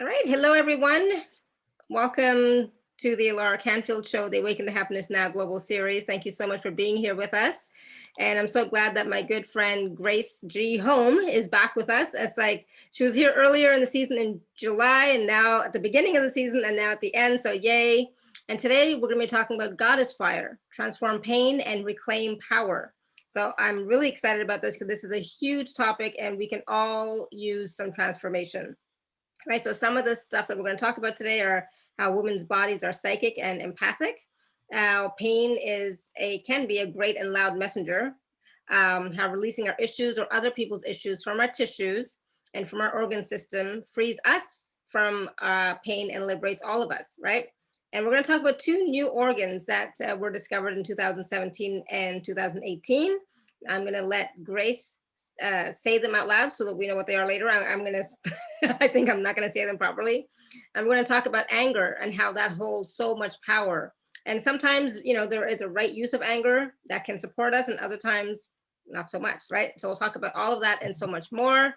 All right. Hello, everyone. Welcome to the Laura Canfield Show, the Awaken to Happiness Now Global Series. Thank you so much for being here with us. And I'm so glad that my good friend Grace G Hom is back with us. It's like she was here earlier in the season in July, and now at the beginning of the season, and now at the end. So, yay. And today we're going to be talking about Goddess Fire, transform pain and reclaim power. So, I'm really excited about this because this is a huge topic and we can all use some transformation. Right, so some of the stuff that we're going to talk about today are how women's bodies are psychic and empathic. How pain can be a great and loud messenger. How releasing our issues or other people's issues from our tissues and from our organ system frees us from pain and liberates all of us, right? And we're going to talk about two new organs that were discovered in 2017 and 2018. I'm going to let Grace say them out loud so that we know what they are later. I'm going to, I think I'm not going to say them properly. I'm going to talk about anger and how that holds so much power. And sometimes, there is a right use of anger that can support us, and other times, not so much, right? So we'll talk about all of that and so much more.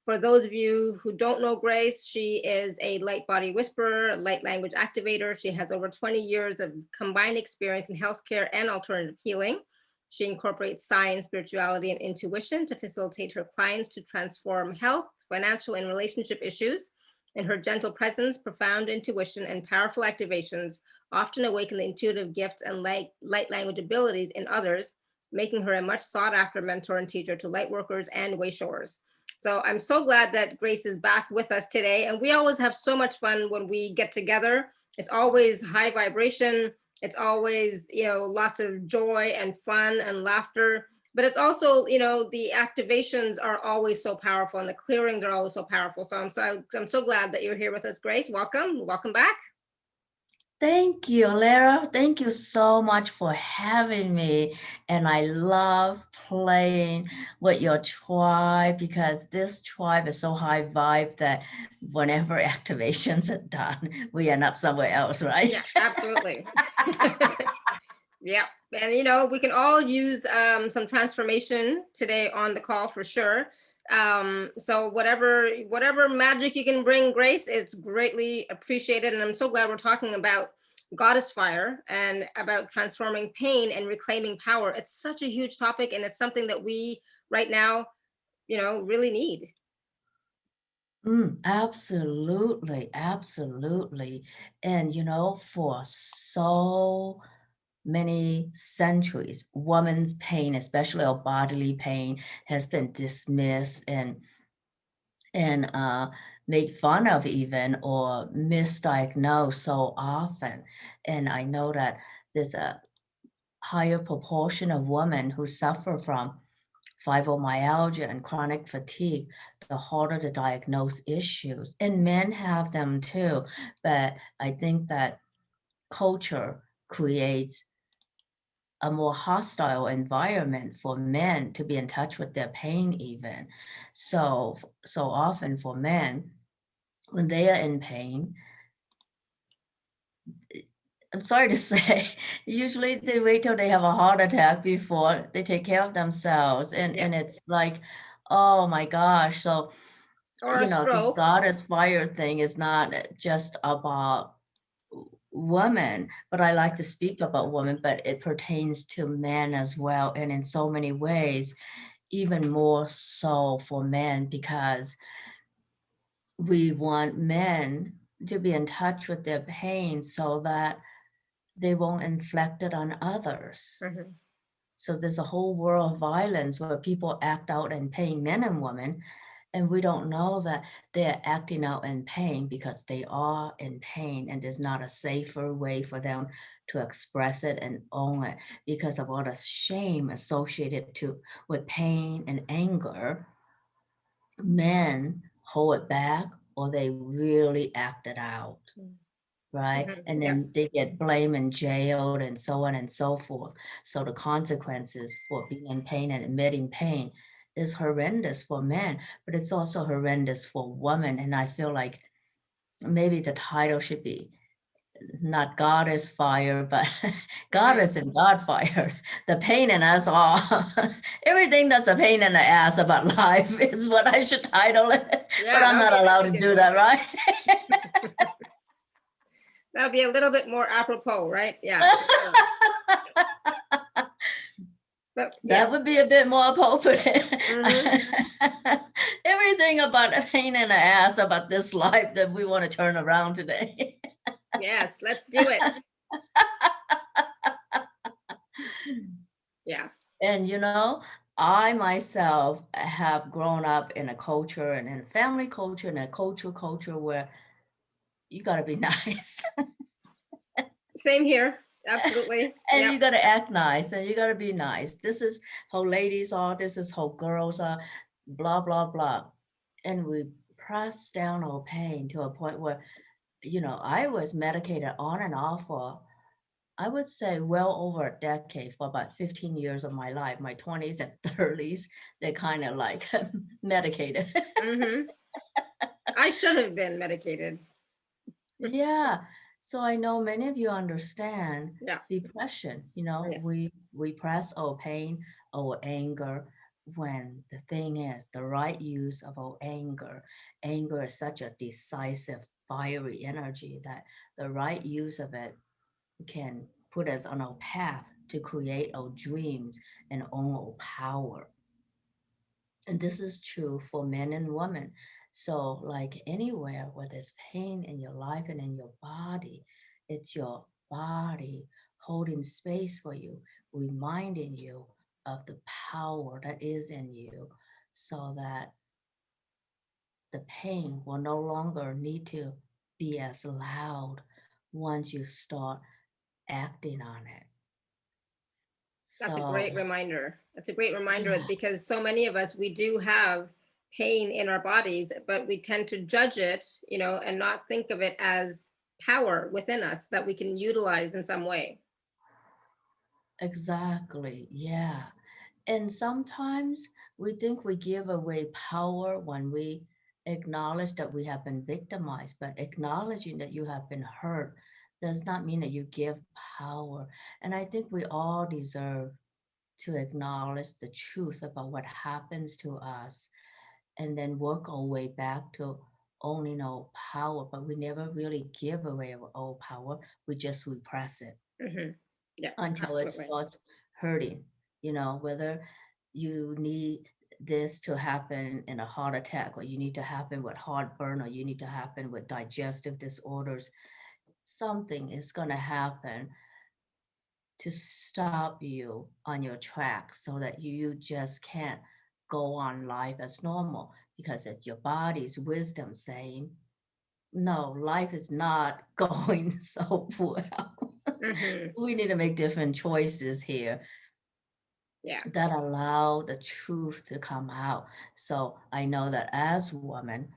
For those of you who don't know Grace, she is a light body whisperer, light language activator. She has over 20 years of combined experience in healthcare and alternative healing. She incorporates science, spirituality, and intuition to facilitate her clients to transform health, financial, and relationship issues. In her gentle presence, profound intuition, and powerful activations often awaken the intuitive gifts and light language abilities in others, making her a much sought after mentor and teacher to light workers and way showers. So I'm so glad that Grace is back with us today. And we always have so much fun when we get together. It's always high vibration. It's always, lots of joy and fun and laughter. But it's also, the activations are always so powerful and the clearings are always so powerful. So I'm so glad that you're here with us, Grace. Welcome back. Thank you, Lara. Thank you so much for having me. And I love playing with your tribe because this tribe is so high vibe that whenever activations are done, we end up somewhere else, right? Yeah, absolutely. Yeah. And we can all use some transformation today on the call for sure. So whatever magic you can bring, Grace, it's greatly appreciated. And I'm so glad we're talking about Goddess Fire and about transforming pain and reclaiming power. It's such a huge topic, and it's something that we right now, really need. Absolutely, absolutely. And for so many centuries, woman's pain, especially our bodily pain, has been dismissed and made fun of even or misdiagnosed so often. And I know that there's a higher proportion of women who suffer from fibromyalgia and chronic fatigue, the harder to diagnose issues. And men have them too, but I think that culture creates a more hostile environment for men to be in touch with their pain even. So often for men, when they are in pain, I'm sorry to say, usually they wait till they have a heart attack before they take care of themselves. And, Yeah. and it's like, oh my gosh. So, Or a this stroke. goddess fire thing is not just about women, but I like to speak about women, but it pertains to men as well. And in so many ways, even more so for men, because we want men to be in touch with their pain so that they won't inflict it on others. Mhm. So there's a whole world of violence where people act out in pain, men and women, and we don't know that they're acting out in pain because they are in pain, and there's not a safer way for them to express it and own it because of all the shame associated with pain and anger. Men hold it back or they really act it out, right? Mhm. And Yeah. then they get blamed and jailed and so on and so forth. So the consequences for being in pain and admitting pain is horrendous for men, but it's also horrendous for women. And I feel like maybe the title should be not goddess fire, but goddess and God fire. The pain in us all. Everything that's a pain in the ass about life is what I should title it. Yeah, But I'm not okay, allowed that'd to be a do good that, one. right? That would be a little bit more apropos, right? Yeah. Sure. But yeah. That would be a bit more appropriate. Mhm. Everything about a pain in the ass about this life that we want to turn around today. Yes, let's do it. Yeah. And you know, I myself have grown up in a culture and in a family culture and a culture where you got to be nice. Same here. Absolutely. And Yep. you got to act nice and you got to be nice. This is how ladies are, this is how girls are, blah, blah, blah. And we press down our pain to a point where, you know, I was medicated on and off for, I would say, well over a decade, for about 15 years of my life, my 20s and 30s, they kind of like medicated. Mhm. I should have been medicated. Yeah. So I know many of you understand Yeah. depression. You know, Yeah. we press our pain, our anger, when the thing is the right use of our anger. Anger is such a decisive, fiery energy that the right use of it can put us on our path to create our dreams and own our power. And this is true for men and women. So, like anywhere where there's pain in your life and in your body, it's your body holding space for you, reminding you of the power that is in you so that the pain will no longer need to be as loud once you start acting on it. That's a So, great reminder. That's a great reminder yeah. because so many of us, we do have pain in our bodies, but we tend to judge it, and not think of it as power within us that we can utilize in some way. Exactly. Yeah. And sometimes we think we give away power when we acknowledge that we have been victimized, but acknowledging that you have been hurt does not mean that you give power. And I think we all deserve to acknowledge the truth about what happens to us and then work our way back to owning our power. But we never really give away our power, we just repress it Hmm. Yeah, until it absolutely. starts hurting. You know, whether you need this to happen in a heart attack, or you need to happen with heartburn, or you need to happen with digestive disorders, something is going to happen to stop you on your track so that you just can't go on life as normal because it's your body's wisdom saying, no, life is not going so well. Hmm. We need to make different choices here Yeah, that allow the truth to come out. So I know that as women,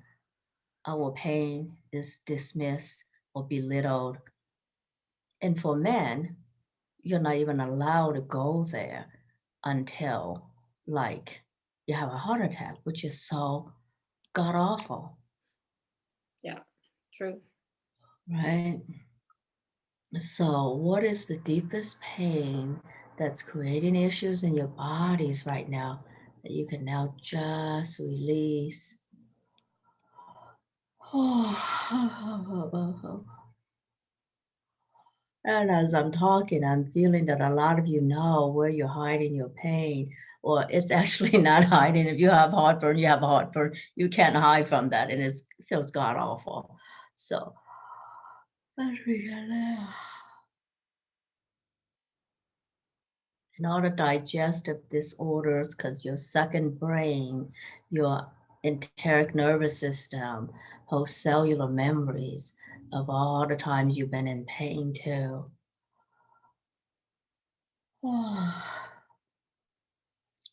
our pain is dismissed or belittled. And for men, you're not even allowed to go there until like you have a heart attack, which is so god awful, yeah, true. right? So, what is the deepest pain that's creating issues in your bodies right now that you can now just release? And as I'm talking, I'm feeling that a lot of you know where you're hiding your pain, or it's actually not hiding. If you have heartburn, you have heartburn. You can't hide from that, and it feels god awful. So, and all the digestive disorders, because your second brain, your enteric nervous system, whole cellular memories of all the times you've been in pain too.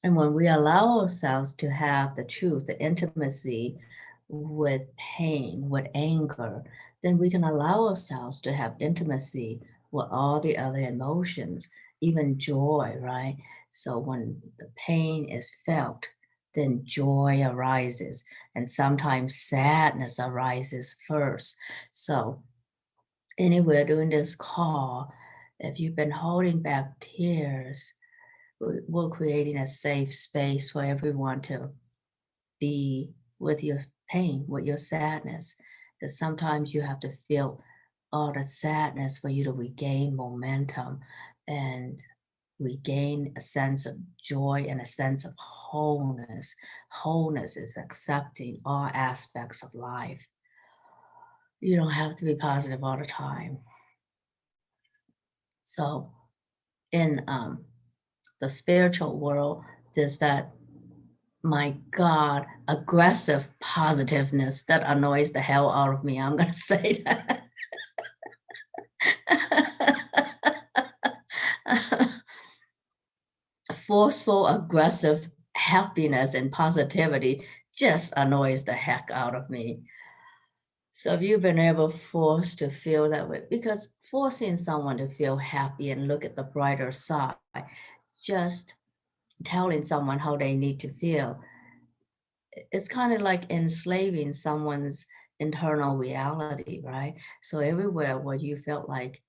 And when we allow ourselves to have the truth, the intimacy with pain, with anger, then we can allow ourselves to have intimacy with all the other emotions, even joy, right? So when the pain is felt, then joy arises, and sometimes sadness arises first. So anywhere during this call, if you've been holding back tears, we're creating a safe space for everyone to be with your pain, with your sadness. Because sometimes you have to feel all the sadness for you to regain momentum and regain a sense of joy and a sense of wholeness. Wholeness is accepting all aspects of life. You don't have to be positive all the time. So, in the spiritual world, there's that, my God, aggressive positiveness that annoys the hell out of me. I'm going to say that. Forceful, aggressive happiness and positivity just annoys the heck out of me. So if you've been ever forced to feel that way, because forcing someone to feel happy and look at the brighter side, just telling someone how they need to feel, it's kind of like enslaving someone's internal reality, right? So everywhere where you felt like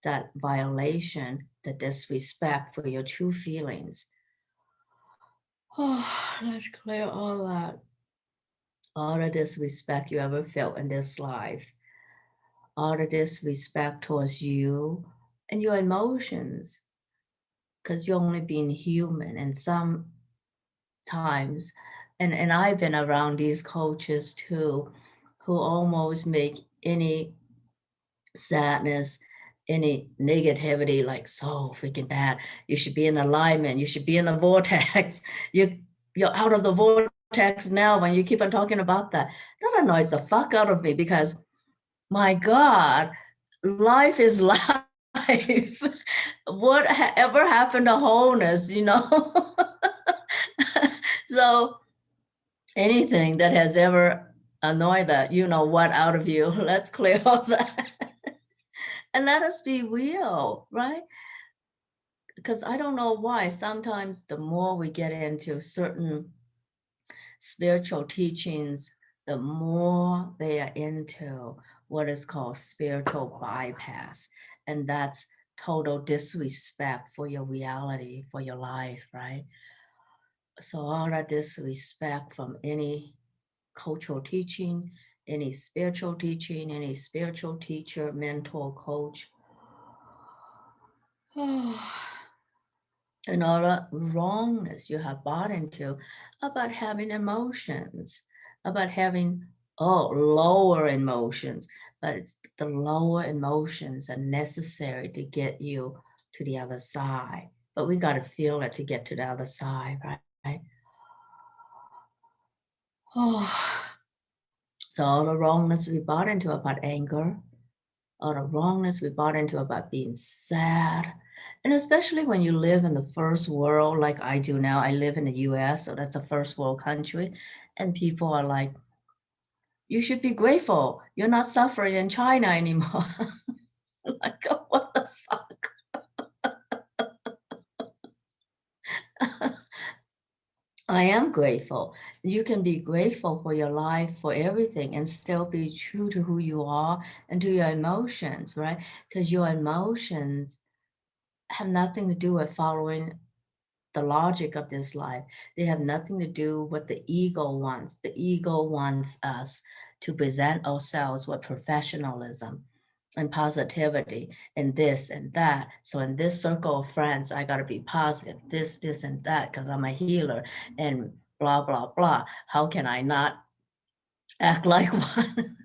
that violation, the disrespect for your true feelings, oh, let's clear all that. All the disrespect you ever felt in this life, all the disrespect towards you and your emotions, because you're only being human. And sometimes, and I've been around these coaches too, who almost make any sadness, any negativity like so freaking bad. You should be in alignment. You should be in the vortex. You're out of the vortex now when you keep on talking about that. That annoys the fuck out of me because my God, life is life. Whatever happened to wholeness, you know? So anything that has ever annoyed that, you know what, out of you, let's clear all that. And let us be real, right? Because I don't know why sometimes the more we get into certain spiritual teachings, the more they are into what is called spiritual bypass. And that's total disrespect for your reality, for your life, right? So all that disrespect from any cultural teaching, any spiritual teaching, any spiritual teacher, mentor, coach, and all the wrongness you have bought into about having emotions, about having lower emotions, but it's the lower emotions are necessary to get you to the other side. But we got to feel it to get to the other side, right? Oh, so all the wrongness we bought into about anger, all the wrongness we bought into about being sad. And especially when you live in the first world, like I do now, I live in the US, so that's a first world country. And people are like, you should be grateful. You're not suffering in China anymore. Like, oh, what the fuck? I am grateful. You can be grateful for your life, for everything, and still be true to who you are and to your emotions, right? Because your emotions have nothing to do with following the logic of this life. They have nothing to do with the ego wants. The ego wants us to present ourselves with professionalism and positivity and this and that. So in this circle of friends, I got to be positive, this, and that, because I'm a healer and blah, blah, blah. How can I not act like one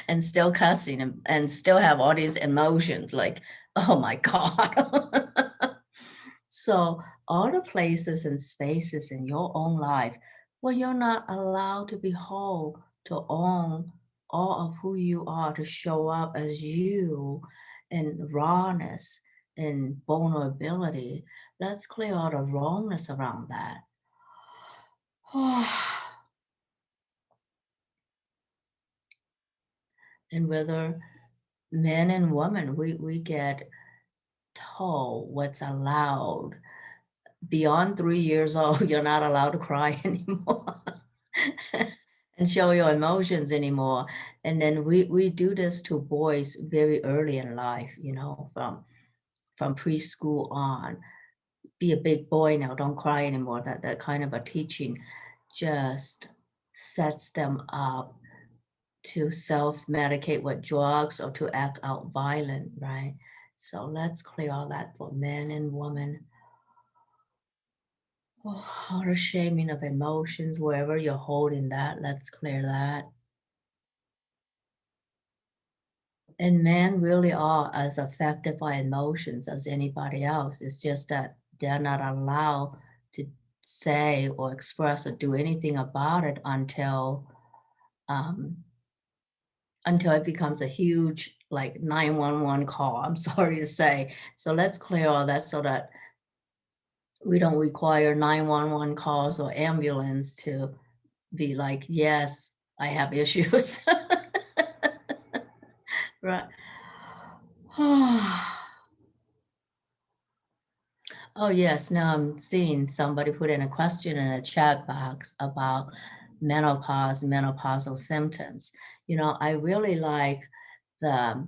and still cussing and still have all these emotions like, oh my God. So all the places and spaces in your own life where you're not allowed to be whole, to own all of who you are, to show up as you in rawness and vulnerability, let's clear all the wrongness around that. And whether men and women, we get told what's allowed. Beyond 3 years old, you're not allowed to cry anymore. and show your emotions anymore. And then we do this to boys very early in life, from preschool on. Be a big boy now, don't cry anymore. That kind of a teaching just sets them up to self-medicate with drugs or to act out violent, right? So let's clear all that for men and women. All the shaming of emotions, wherever you're holding that, let's clear that. And men really are as affected by emotions as anybody else. It's just that they're not allowed to say or express or do anything about it um, until it becomes a huge like 911 call. I'm sorry to say. So let's clear all that so that we don't require 911 calls or ambulance to be like, yes, I have issues. Right. Oh, yes. Now I'm seeing somebody put in a question in a chat box about menopause, menopausal symptoms. I really like the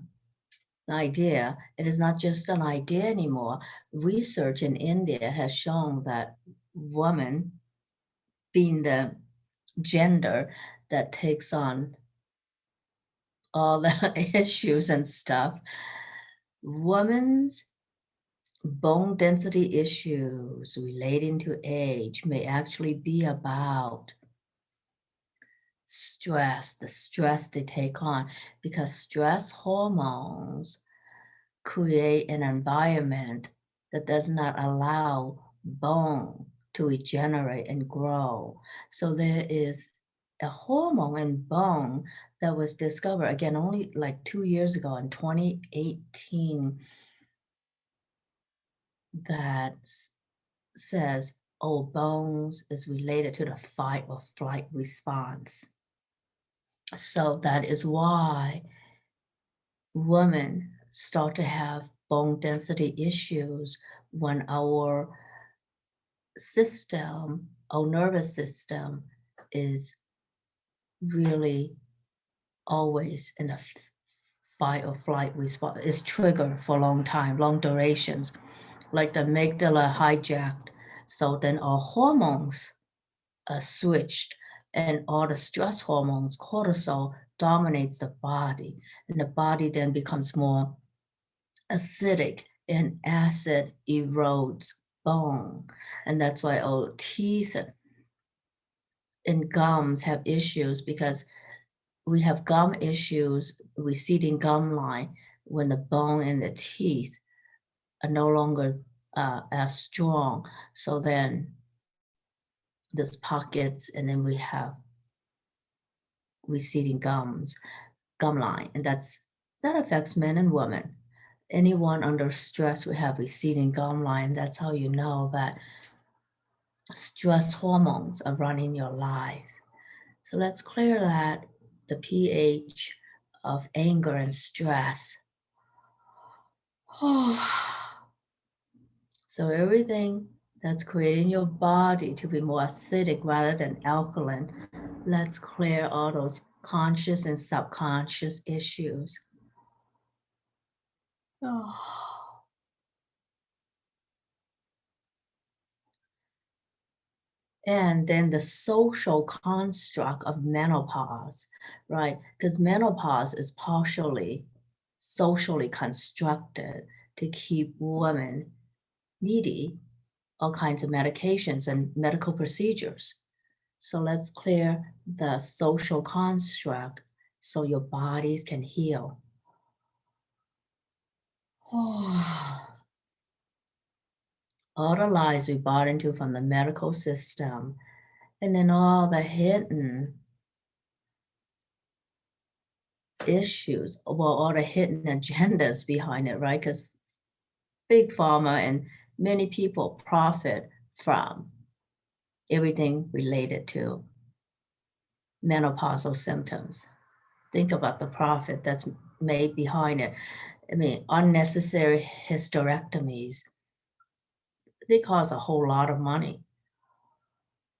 idea. It is not just an idea anymore. Research in India has shown that woman, being the gender that takes on all the issues and stuff, women's bone density issues relating to age may actually be about stress, the stress they take on, because stress hormones create an environment that does not allow bone to regenerate and grow. So there is a hormone in bone that was discovered again only like 2 years ago in 2018 that says, oh, bones is related to the fight or flight response. So that is why women start to have bone density issues when our system, our nervous system is really always in a fight or flight response, is triggered for a long time, long durations, like the amygdala hijacked. So then our hormones are switched and all the stress hormones, cortisol dominates the body, and the body then becomes more acidic and acid erodes bone. And that's why our teeth and gums have issues, because we have gum issues, receding gum line, when the bone and the teeth are no longer as strong. So then there's pockets, and then we have receding gum line, and that affects men and women. Anyone under stress will have receding gum line. That's how you know that stress hormones are running your life. So let's clear that, the pH of anger and stress. So everything that's creating your body to be more acidic rather than alkaline, let's clear all those conscious and subconscious issues. And then the social construct of menopause, right? Because menopause is partially socially constructed to keep women needy all kinds of medications and medical procedures. So let's clear the social construct so your bodies can heal. All the lies we bought into from the medical system, and then all the hidden issues, well, all the hidden agendas behind it, right? Because big pharma and many people profit from everything related to menopausal symptoms. Think about the profit that's made behind it. I mean, unnecessary hysterectomies, they cost a whole lot of money.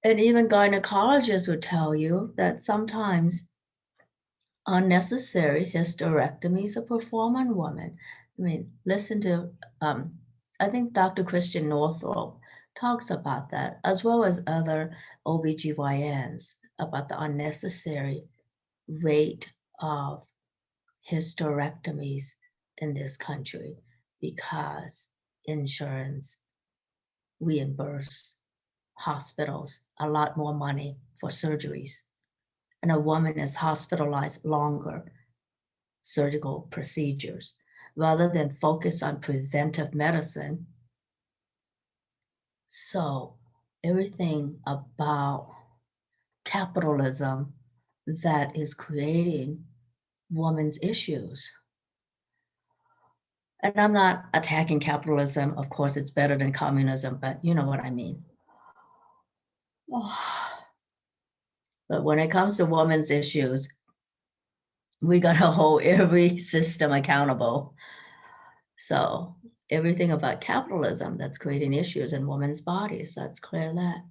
And even gynecologists would tell you that sometimes unnecessary hysterectomies are performed on women. I mean, listen to, I think Dr. Christian Northrup talks about that, as well as other OBGYNs, about the unnecessary rate of hysterectomies in this country because insurance reimburse hospitals a lot more money for surgeries, and a woman is hospitalized longer surgical procedures rather than focus on preventive medicine. So everything about capitalism that is creating women's issues. And I'm not attacking capitalism. Of course, it's better than communism, but you know what I mean. But when it comes to women's issues, we got to hold every system accountable. So everything about capitalism that's creating issues in women's bodies, let's clear that.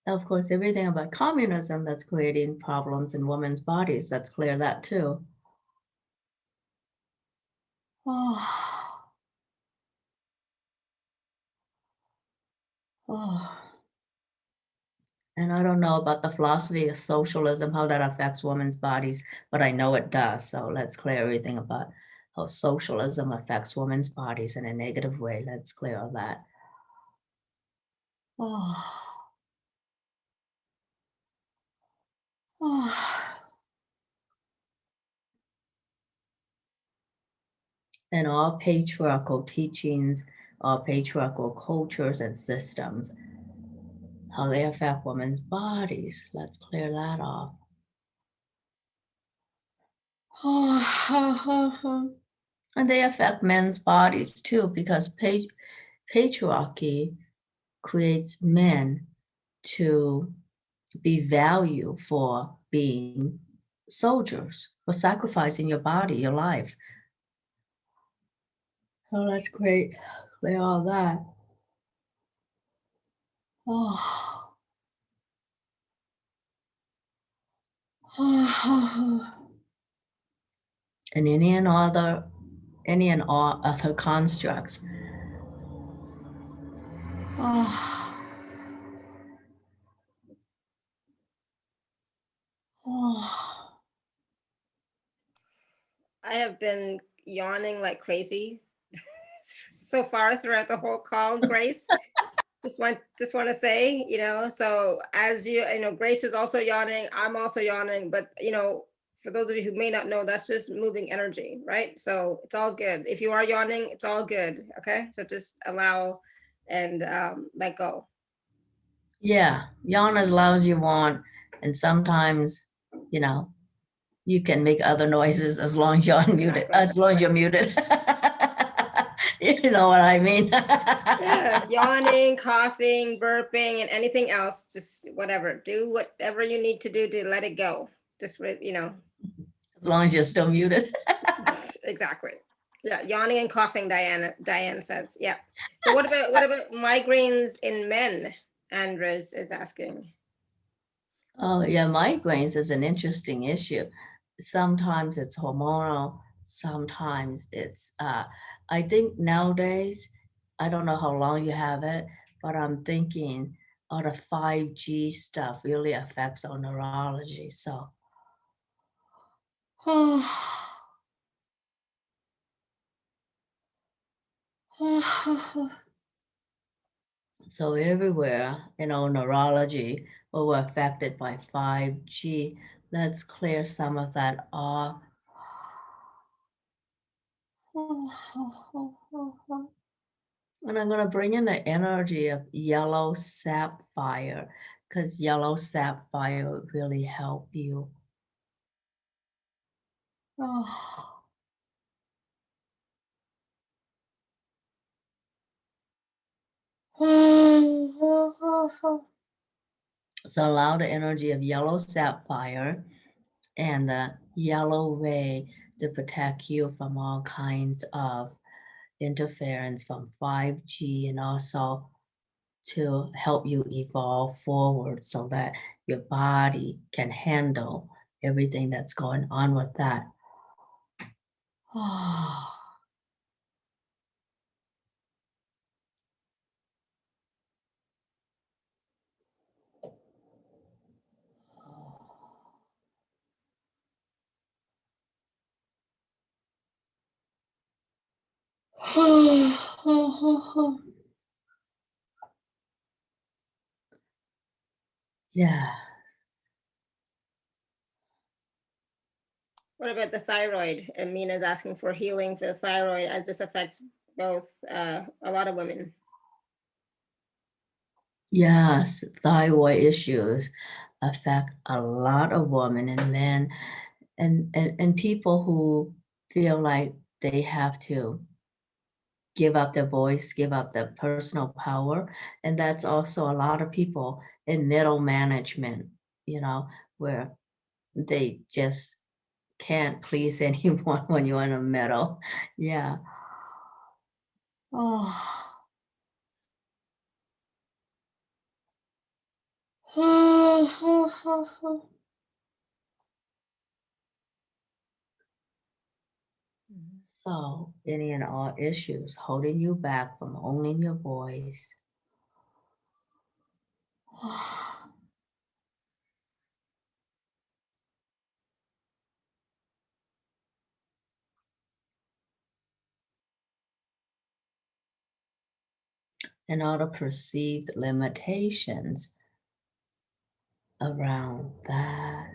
Of course, everything about communism that's creating problems in women's bodies, let's clear that too. And I don't know about the philosophy of socialism, how that affects women's bodies, but I know it does. So let's clear everything about how socialism affects women's bodies in a negative way. Let's clear all that. And all patriarchal teachings, all patriarchal cultures and systems, how they affect women's bodies. Let's clear that off. And they affect men's bodies too, because patriarchy creates men to be valued for being soldiers, for sacrificing your body, your life. Oh, that's great. Clear all that. And any and all other constructs. I have been yawning like crazy so far throughout the whole call, Grace. Just want to say, so as Grace is also yawning, I'm also yawning, but for those of you who may not know, that's just moving energy, right? So it's all good. If you are yawning, it's all good. Okay, so just allow and let go. Yeah, yawn as loud as you want, and sometimes, you can make other noises as long as you're unmuted, Exactly. as long as you're muted. You know what I mean? Yeah, yawning, coughing, burping, and anything else, just whatever. Do whatever you need to do to let it go. Just As long as you're still muted. exactly. Yeah, yawning and coughing, Diane says. Yeah. So what about migraines in men? Andres is asking. Oh, yeah, migraines is an interesting issue. Sometimes it's hormonal, sometimes it's, I think nowadays, I don't know how long you have it, but I'm thinking all the 5G stuff really affects our neurology. So, so everywhere in our neurology, we were affected by 5G. Let's clear some of that off. And I'm going to bring in the energy of yellow sapphire, because yellow sapphire would really help you. So allow the energy of yellow sapphire and the yellow ray to protect you from all kinds of interference from 5G, and also to help you evolve forward so that your body can handle everything that's going on with that. Yeah. What about the thyroid? Amina's asking for healing for the thyroid, as this affects both a lot of women. Yes, thyroid issues affect a lot of women and men, and people who feel like they have to give up their voice, give up their personal power. And that's also a lot of people in middle management, where they just can't please anyone when you're in the middle. Yeah. Oh. So, any and all issues holding you back from owning your voice. And all the perceived limitations around that.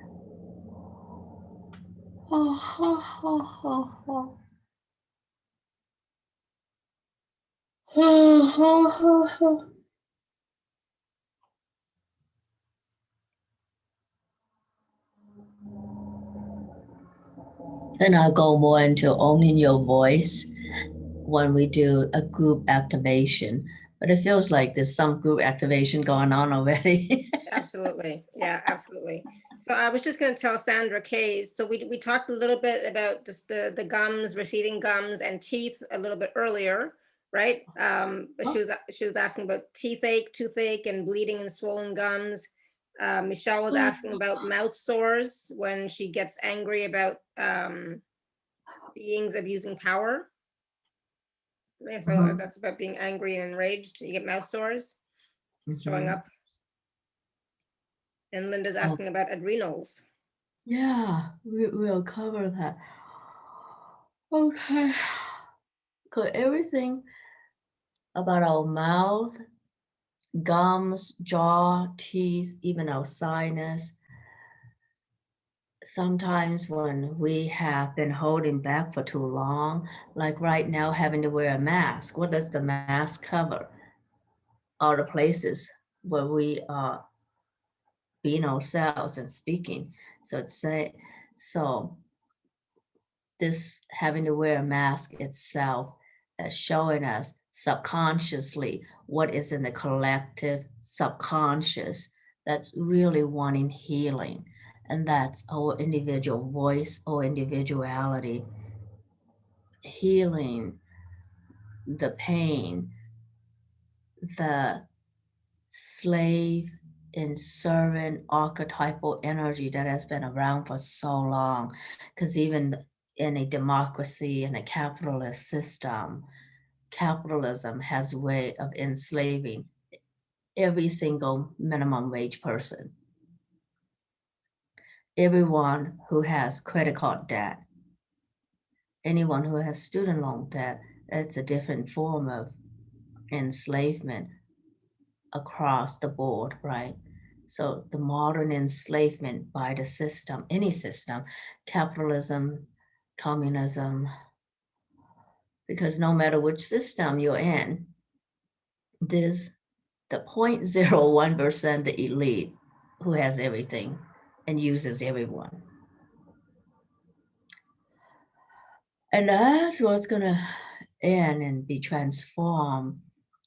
Then I'll go more into owning your voice when we do a group activation. But it feels like there's some group activation going on already. Absolutely. Yeah, absolutely. So I was just going to tell Sandra Kays. So we talked a little bit about just the gums, receding gums and teeth a little bit earlier, right? But she was asking about toothache and bleeding and swollen gums. Michelle was asking about mouth sores when she gets angry about beings abusing power. Yeah, so that's about being angry and enraged. You get mouth sores showing up. And Linda's asking about adrenals. Yeah, we'll cover that. Okay. So everything about our mouth, gums, jaw, teeth, even our sinus. Sometimes when we have been holding back for too long, like right now having to wear a mask, what does the mask cover? All the places where we are being ourselves and speaking. So this having to wear a mask itself is showing us subconsciously what is in the collective subconscious that's really wanting healing. And that's our individual voice or individuality, healing the pain, the slave and servant archetypal energy that has been around for so long. Because even in a democracy and a capitalist system, capitalism has a way of enslaving every single minimum wage person, everyone who has credit card debt, anyone who has student loan debt. It's a different form of enslavement across the board, right? So the modern enslavement by the system, any system, capitalism, communism, because no matter which system you're in, there's the 0.01%, the elite, who has everything and uses everyone. And that's what's gonna end and be transformed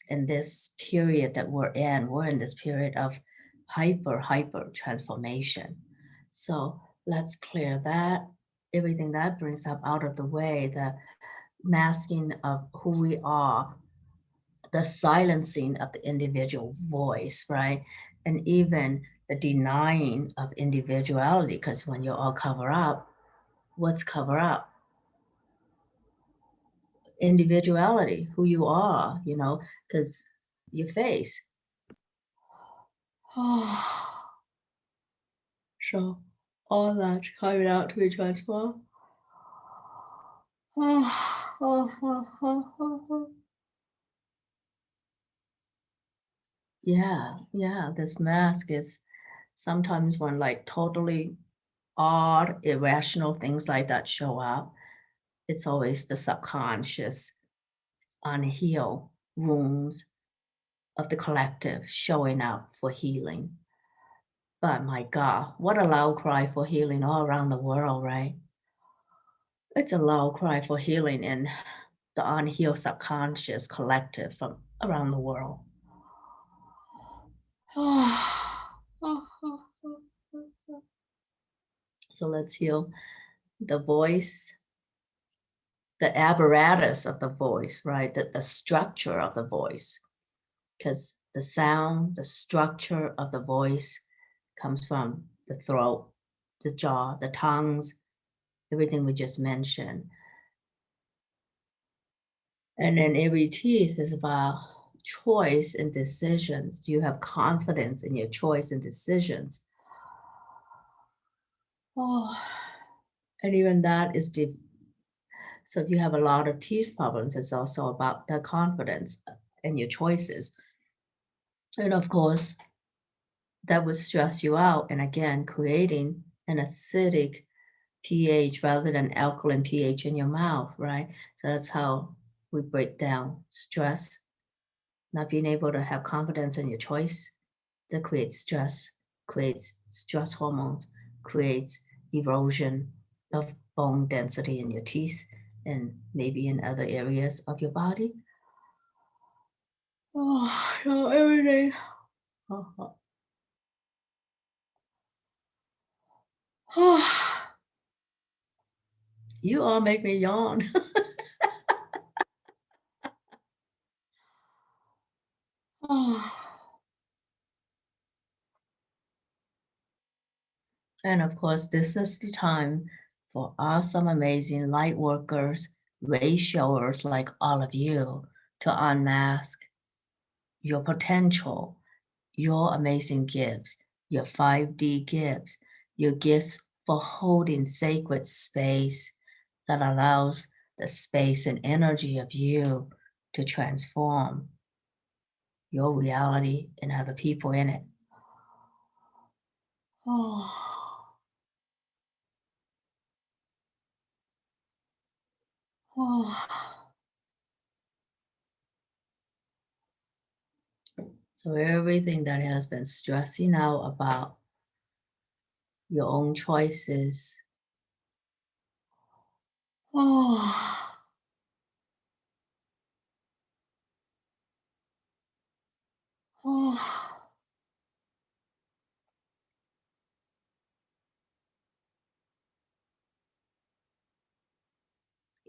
in this period that we're in. We're in this period of hyper transformation. So let's clear that everything that brings up out of the way, the masking of who we are, the silencing of the individual voice, right? And even the denying of individuality, because when you all cover up, what's cover up? Individuality, who you are, because your face. So all that's coming out to be transformed. Yeah, this mask is sometimes when like totally odd, irrational things like that show up, it's always the subconscious, unhealed wounds of the collective showing up for healing. But my God, what a loud cry for healing all around the world, right? It's a loud cry for healing in the unhealed subconscious collective from around the world. So let's heal the voice, the apparatus of the voice, right? The structure of the voice. Because the sound, the structure of the voice comes from the throat, the jaw, the tongues, everything we just mentioned. And then every teeth is about choice and decisions. Do you have confidence in your choice and decisions? Oh, and even that is deep. So if you have a lot of teeth problems, it's also about the confidence in your choices. And of course, that would stress you out. And again, creating an acidic pH rather than alkaline pH in your mouth, right? So that's how we break down stress, not being able to have confidence in your choice. That creates stress hormones, creates erosion of bone density in your teeth and maybe in other areas of your body. Oh, no, everything. Oh, oh. You all make me yawn. Oh. And of course, this is the time for awesome, amazing light workers, ray showers like all of you to unmask your potential, your amazing gifts, your 5D gifts, your gifts for holding sacred space that allows the space and energy of you to transform your reality and other people in it. Oh, oh. So everything that has been stressing out about your own choices. Oh, oh.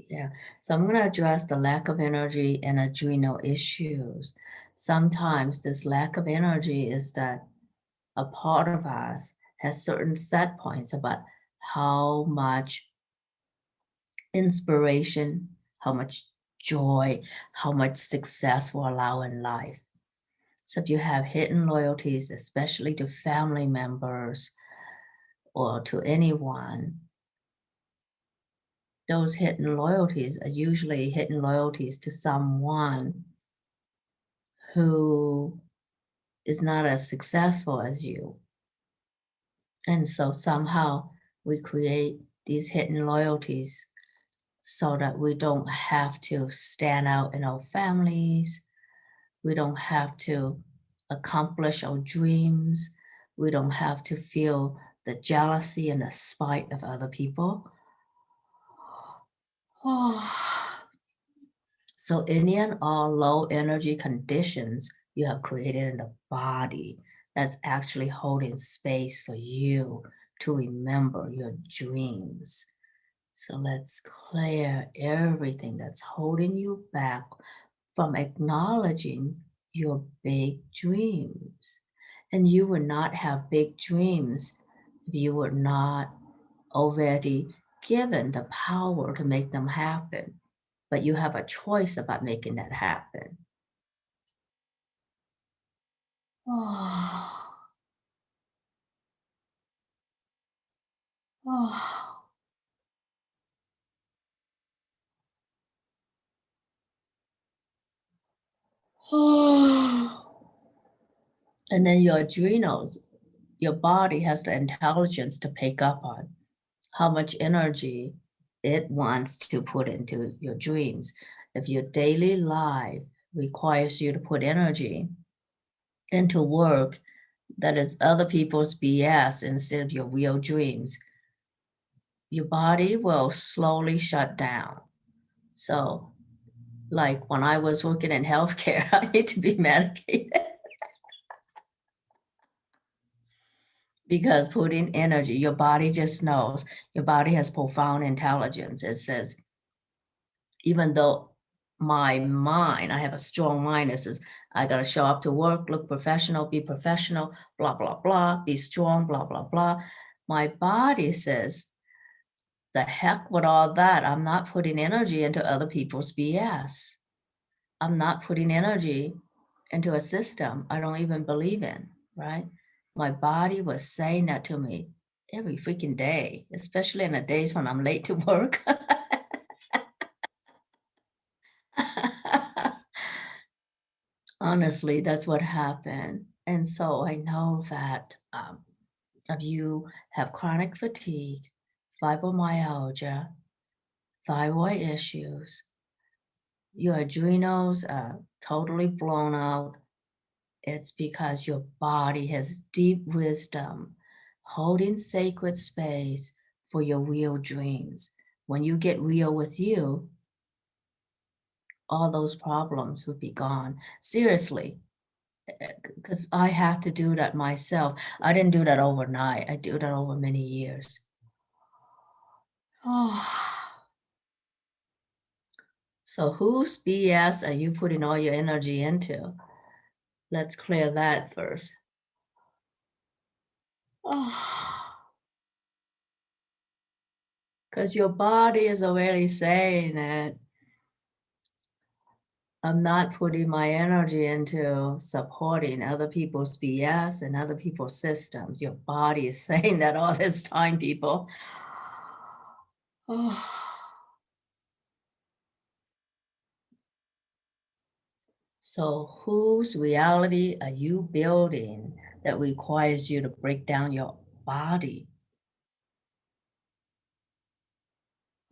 Yeah. So I'm going to address the lack of energy and adrenal issues. Sometimes this lack of energy is that a part of us has certain set points about how much inspiration, how much joy, how much success will allow in life. So if you have hidden loyalties, especially to family members or to anyone, those hidden loyalties are usually hidden loyalties to someone who is not as successful as you. And so somehow we create these hidden loyalties so that we don't have to stand out in our families. We don't have to accomplish our dreams. We don't have to feel the jealousy and the spite of other people. So any and all low energy conditions you have created in the body that's actually holding space for you to remember your dreams, So let's clear everything that's holding you back from acknowledging your big dreams. And you would not have big dreams if you were not already given the power to make them happen. But you have a choice about making that happen. Oh, oh, oh. And then your adrenals, your body has the intelligence to pick up on how much energy it wants to put into your dreams. If your daily life requires you to put energy into work that is other people's BS instead of your real dreams, your body will slowly shut down. So, like when I was working in healthcare, I need to be medicated because putting energy, your body just knows. Your body has profound intelligence. It says, even though my mind, I have a strong mind, it says, I got to show up to work, look professional, be professional, blah, blah, blah, be strong, blah, blah, blah. My body says, the heck with all that. I'm not putting energy into other people's BS. I'm not putting energy into a system I don't even believe in, right? My body was saying that to me every freaking day, especially in the days when I'm late to work. Honestly, that's what happened. And so I know that if you have chronic fatigue, fibromyalgia, thyroid issues, your adrenals are totally blown out, it's because your body has deep wisdom, holding sacred space for your real dreams. When you get real with you, all those problems would be gone. Seriously, because I had to do that myself. I didn't do that overnight. I do that over many years. Oh. So whose BS are you putting all your energy into? Let's clear that first. Oh. Because your body is already saying it. I'm not putting my energy into supporting other people's BS and other people's systems. Your body is saying that all this time, people. Oh. So, whose reality are you building that requires you to break down your body?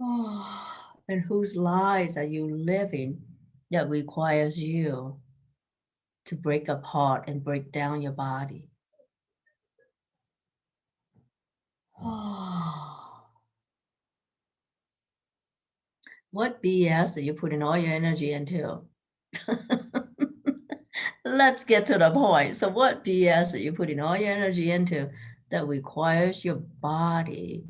Oh. And whose lies are you living that requires you to break apart and break down your body? Oh. What BS are you putting all your energy into? Let's get to the point. So, what BS are you putting all your energy into that requires your body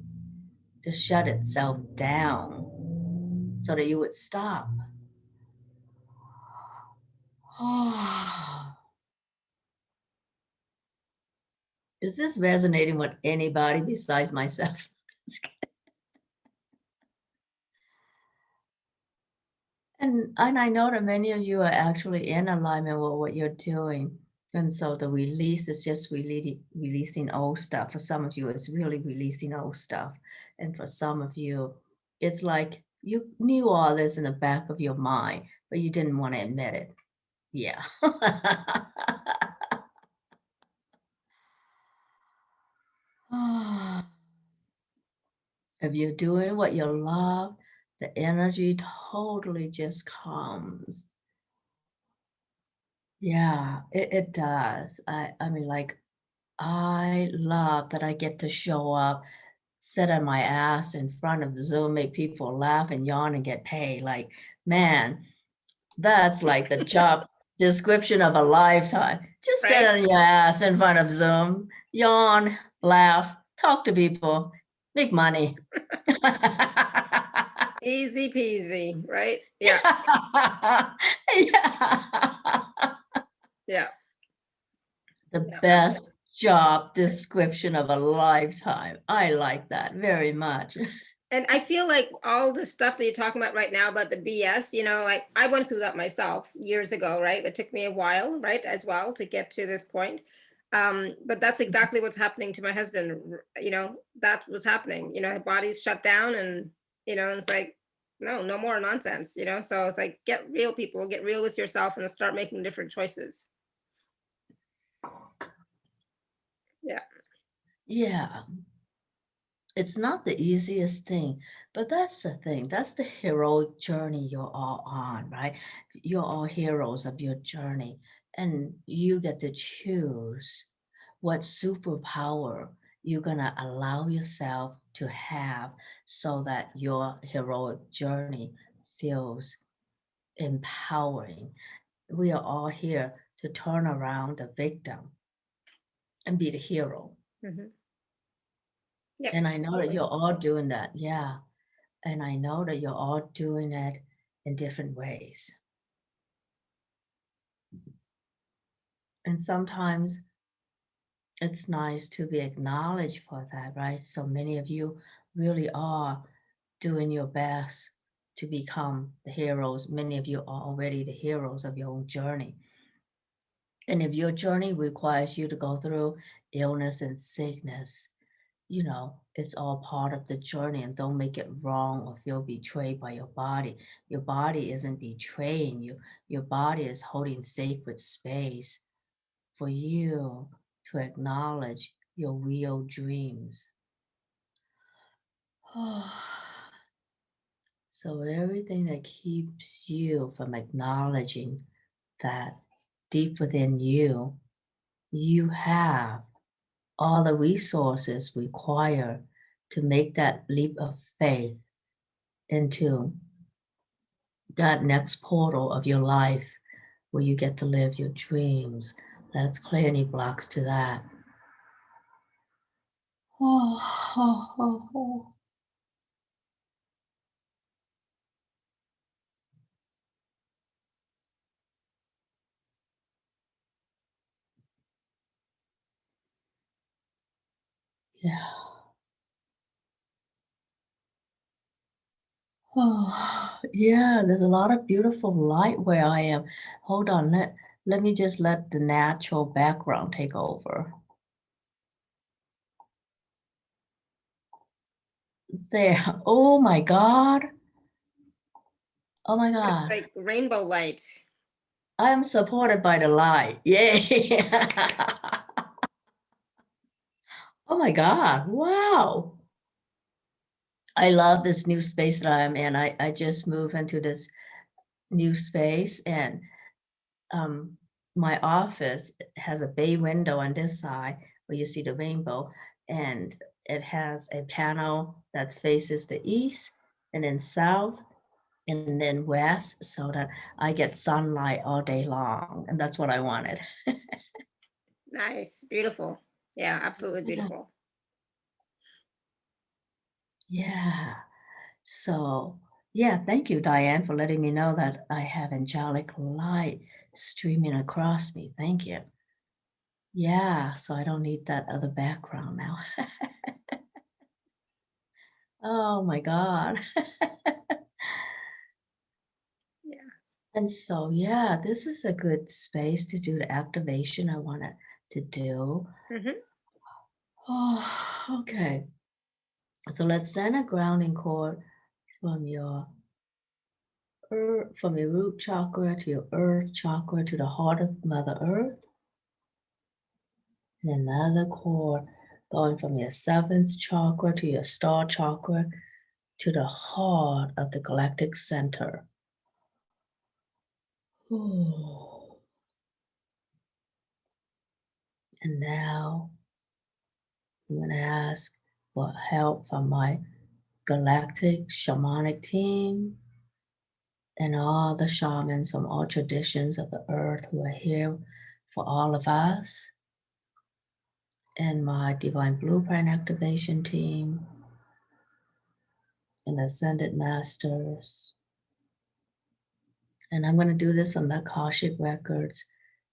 to shut itself down so that you would stop? Is this resonating with anybody besides myself? And I know that many of you are actually in alignment with what you're doing. And so the release is just releasing old stuff. For some of you, it's really releasing old stuff. And for some of you, it's like you knew all this in the back of your mind, but you didn't want to admit it. Yeah. If you're doing what you love, the energy totally just comes. Yeah, it does. I mean, like, I love that I get to show up, sit on my ass in front of Zoom, make people laugh and yawn and get paid. Like, man, that's like the job description of a lifetime. Just sit Right? on your ass in front of Zoom, yawn, laugh, talk to people, make money. Easy peasy, right? Yeah, Yeah. yeah, The yeah, best absolutely. job description of a lifetime. I like that very much. And I feel like all the stuff that you're talking about right now about the BS, like I went through that myself years ago, right? It took me a while, right, as well to get to this point. But that's exactly what's happening to my husband. That's what's happening. His body's shut down, and it's like, no, no more nonsense. So it's like, get real, people, get real with yourself, and start making different choices. Yeah. Yeah, it's not the easiest thing, but that's the thing. That's the heroic journey you're all on, right? You're all heroes of your journey, and you get to choose what superpower you're going to allow yourself to have so that your heroic journey feels empowering. We are all here to turn around the victim and be the hero. Hmm. Yep. And I know that Absolutely. you're all doing that. Yeah. And I know that you're all doing it in different ways. And sometimes it's nice to be acknowledged for that, right? So many of you really are doing your best to become the heroes. Many of you are already the heroes of your own journey. And if your journey requires you to go through illness and sickness, it's all part of the journey, and don't make it wrong or feel betrayed by your body. Your body isn't betraying you. Your body is holding sacred space for you to acknowledge your real dreams. So everything that keeps you from acknowledging that deep within you, you have all the resources required to make that leap of faith into that next portal of your life where you get to live your dreams. Let's clear any blocks to that. Yeah. Yeah, there's a lot of beautiful light where I am. Hold on, let me just let the natural background take over. There. Oh my God. Oh my It's God. like rainbow light. I am supported by the light. Yay. Oh my God. Wow. I love this new space that I'm in. I just moved into this new space, and um, my office has a bay window on this side where you see the rainbow, and it has a panel that faces the east and then south and then west so that I get sunlight all day long. And that's what I wanted. Nice. Beautiful. Yeah, absolutely Yeah. beautiful. Yeah. So, yeah, thank you, Diane, for letting me know that I have angelic light streaming across me. Thank you. Yeah, so I don't need that other background now. Oh my God. Yeah. And so, yeah, this is a good space to do the activation I wanted to do. Hmm. Oh, okay. So let's send a grounding cord from from your root chakra to your earth chakra to the heart of Mother Earth. And another cord going from your seventh chakra to your star chakra to the heart of the galactic center. Ooh. And now I'm going to ask for help from my galactic shamanic team and all the shamans from all traditions of the earth who are here for all of us, and my divine blueprint activation team, and ascended masters. And I'm going to do this on the Akashic records.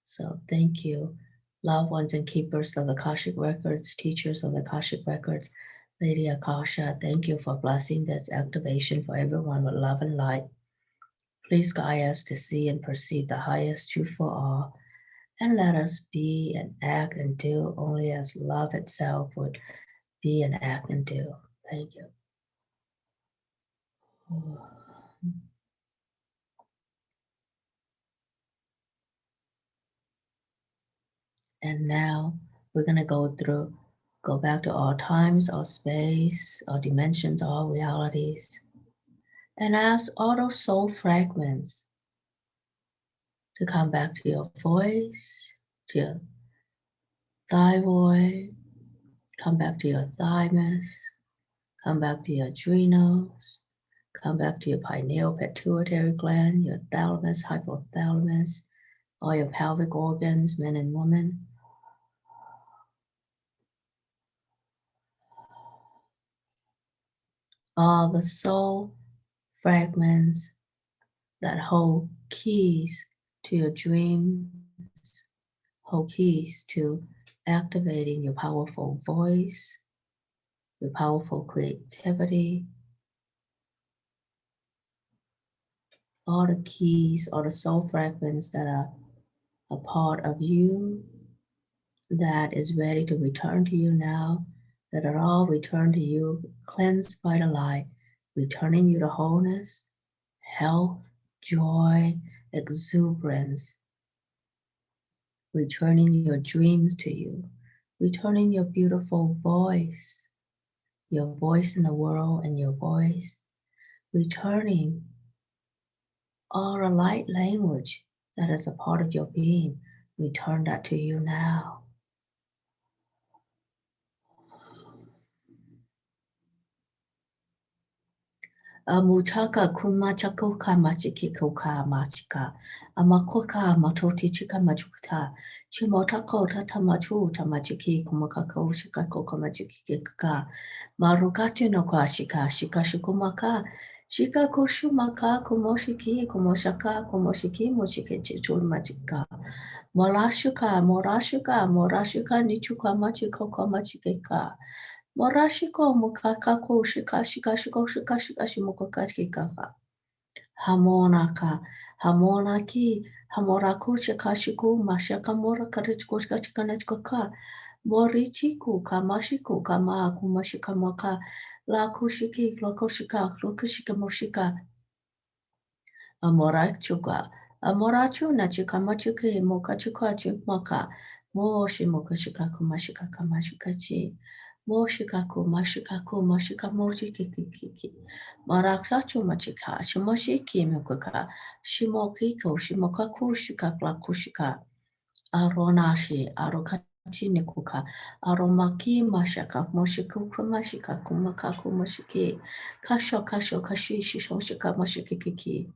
So thank you, loved ones and keepers of the Akashic records, teachers of the Akashic records. Lady Akasha, thank you for blessing this activation for everyone with love and light. Please guide us to see and perceive the highest truth for all, and let us be and act and do only as love itself would be and act and do. Thank you. And now we're going to go back to all times, all space, all dimensions, all realities, and ask all those soul fragments to come back to your voice, to your thyroid, come back to your thymus, come back to your adrenals, come back to your pineal pituitary gland, your thalamus, hypothalamus, all your pelvic organs, men and women. All the soul fragments that hold keys to your dreams, hold keys to activating your powerful voice, your powerful creativity, all the keys, all the soul fragments that are a part of you that is ready to return to you now, that are all returned to you, cleansed by the light, returning you to wholeness, health, joy, exuberance, returning your dreams to you, returning your beautiful voice, your voice in the world and your voice, returning all the light language that is a part of your being. Return that to you now. Mutaka kumachako kamachiki koka machika. Amakoka matoti chika machuta. Chimotako tata machu tamachiki kumakako shikako kamachiki kaka. Marukati no ka shika shika shukumaka. Shika kushumaka kumoshiki kumoshaka kumoshiki moshike chichur machika. Morashuka nichuka machiko kamachikeka. Morashiko mukakako shika shimukakashikaka. Hamonaki, hamoraku shikashiku, mashakamora karichkoshkachikanechkaka. Morichiku, kamashiku, kama, kumashikamaka, lakushiki, lakushika, Amorachu nachikamachuke, mokachukachu maka, moshi mokashika kumashika kamashikachi. Moshikaku, mashikaku, mashikamoji kiki. Marakachu machika, shimoshiki mukaka, shimokiko, shimokaku shikaklakushika. Aronashi, arokachi nikuka, aromaki mashaka, moshikuku mashika, kumakaku mashiki, kasho, kashi, shishoshika mashikiki.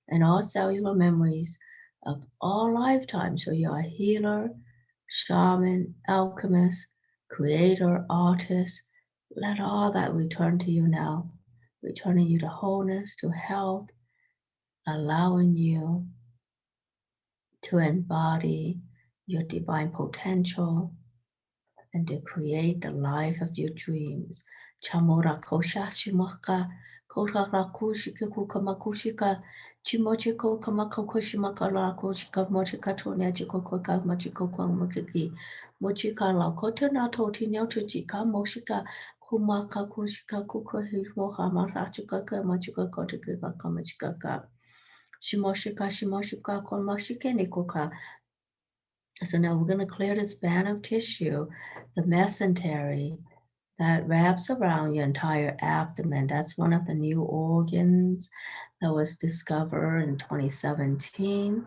And all cellular memories of all lifetimes. So you're a healer, shaman, alchemist, creator, artist. Let all that return to you now, returning you to wholeness, to health, allowing you to embody your divine potential and to create the life of your dreams. Chamora kosha shimaka, kora kushika kukamakushika, chimochiko kamakoshimaka la koshika mochika tonya chikoka machiko kwamaki, mochika la kota nato tinyoto chika moshika, kumaka kushika kukohimo hamarachuka kamachika kotika kamachika. Shimoshika komashike nikoka. So now we're going to clear this band of tissue, the mesentery that wraps around your entire abdomen. That's one of the new organs that was discovered in 2017.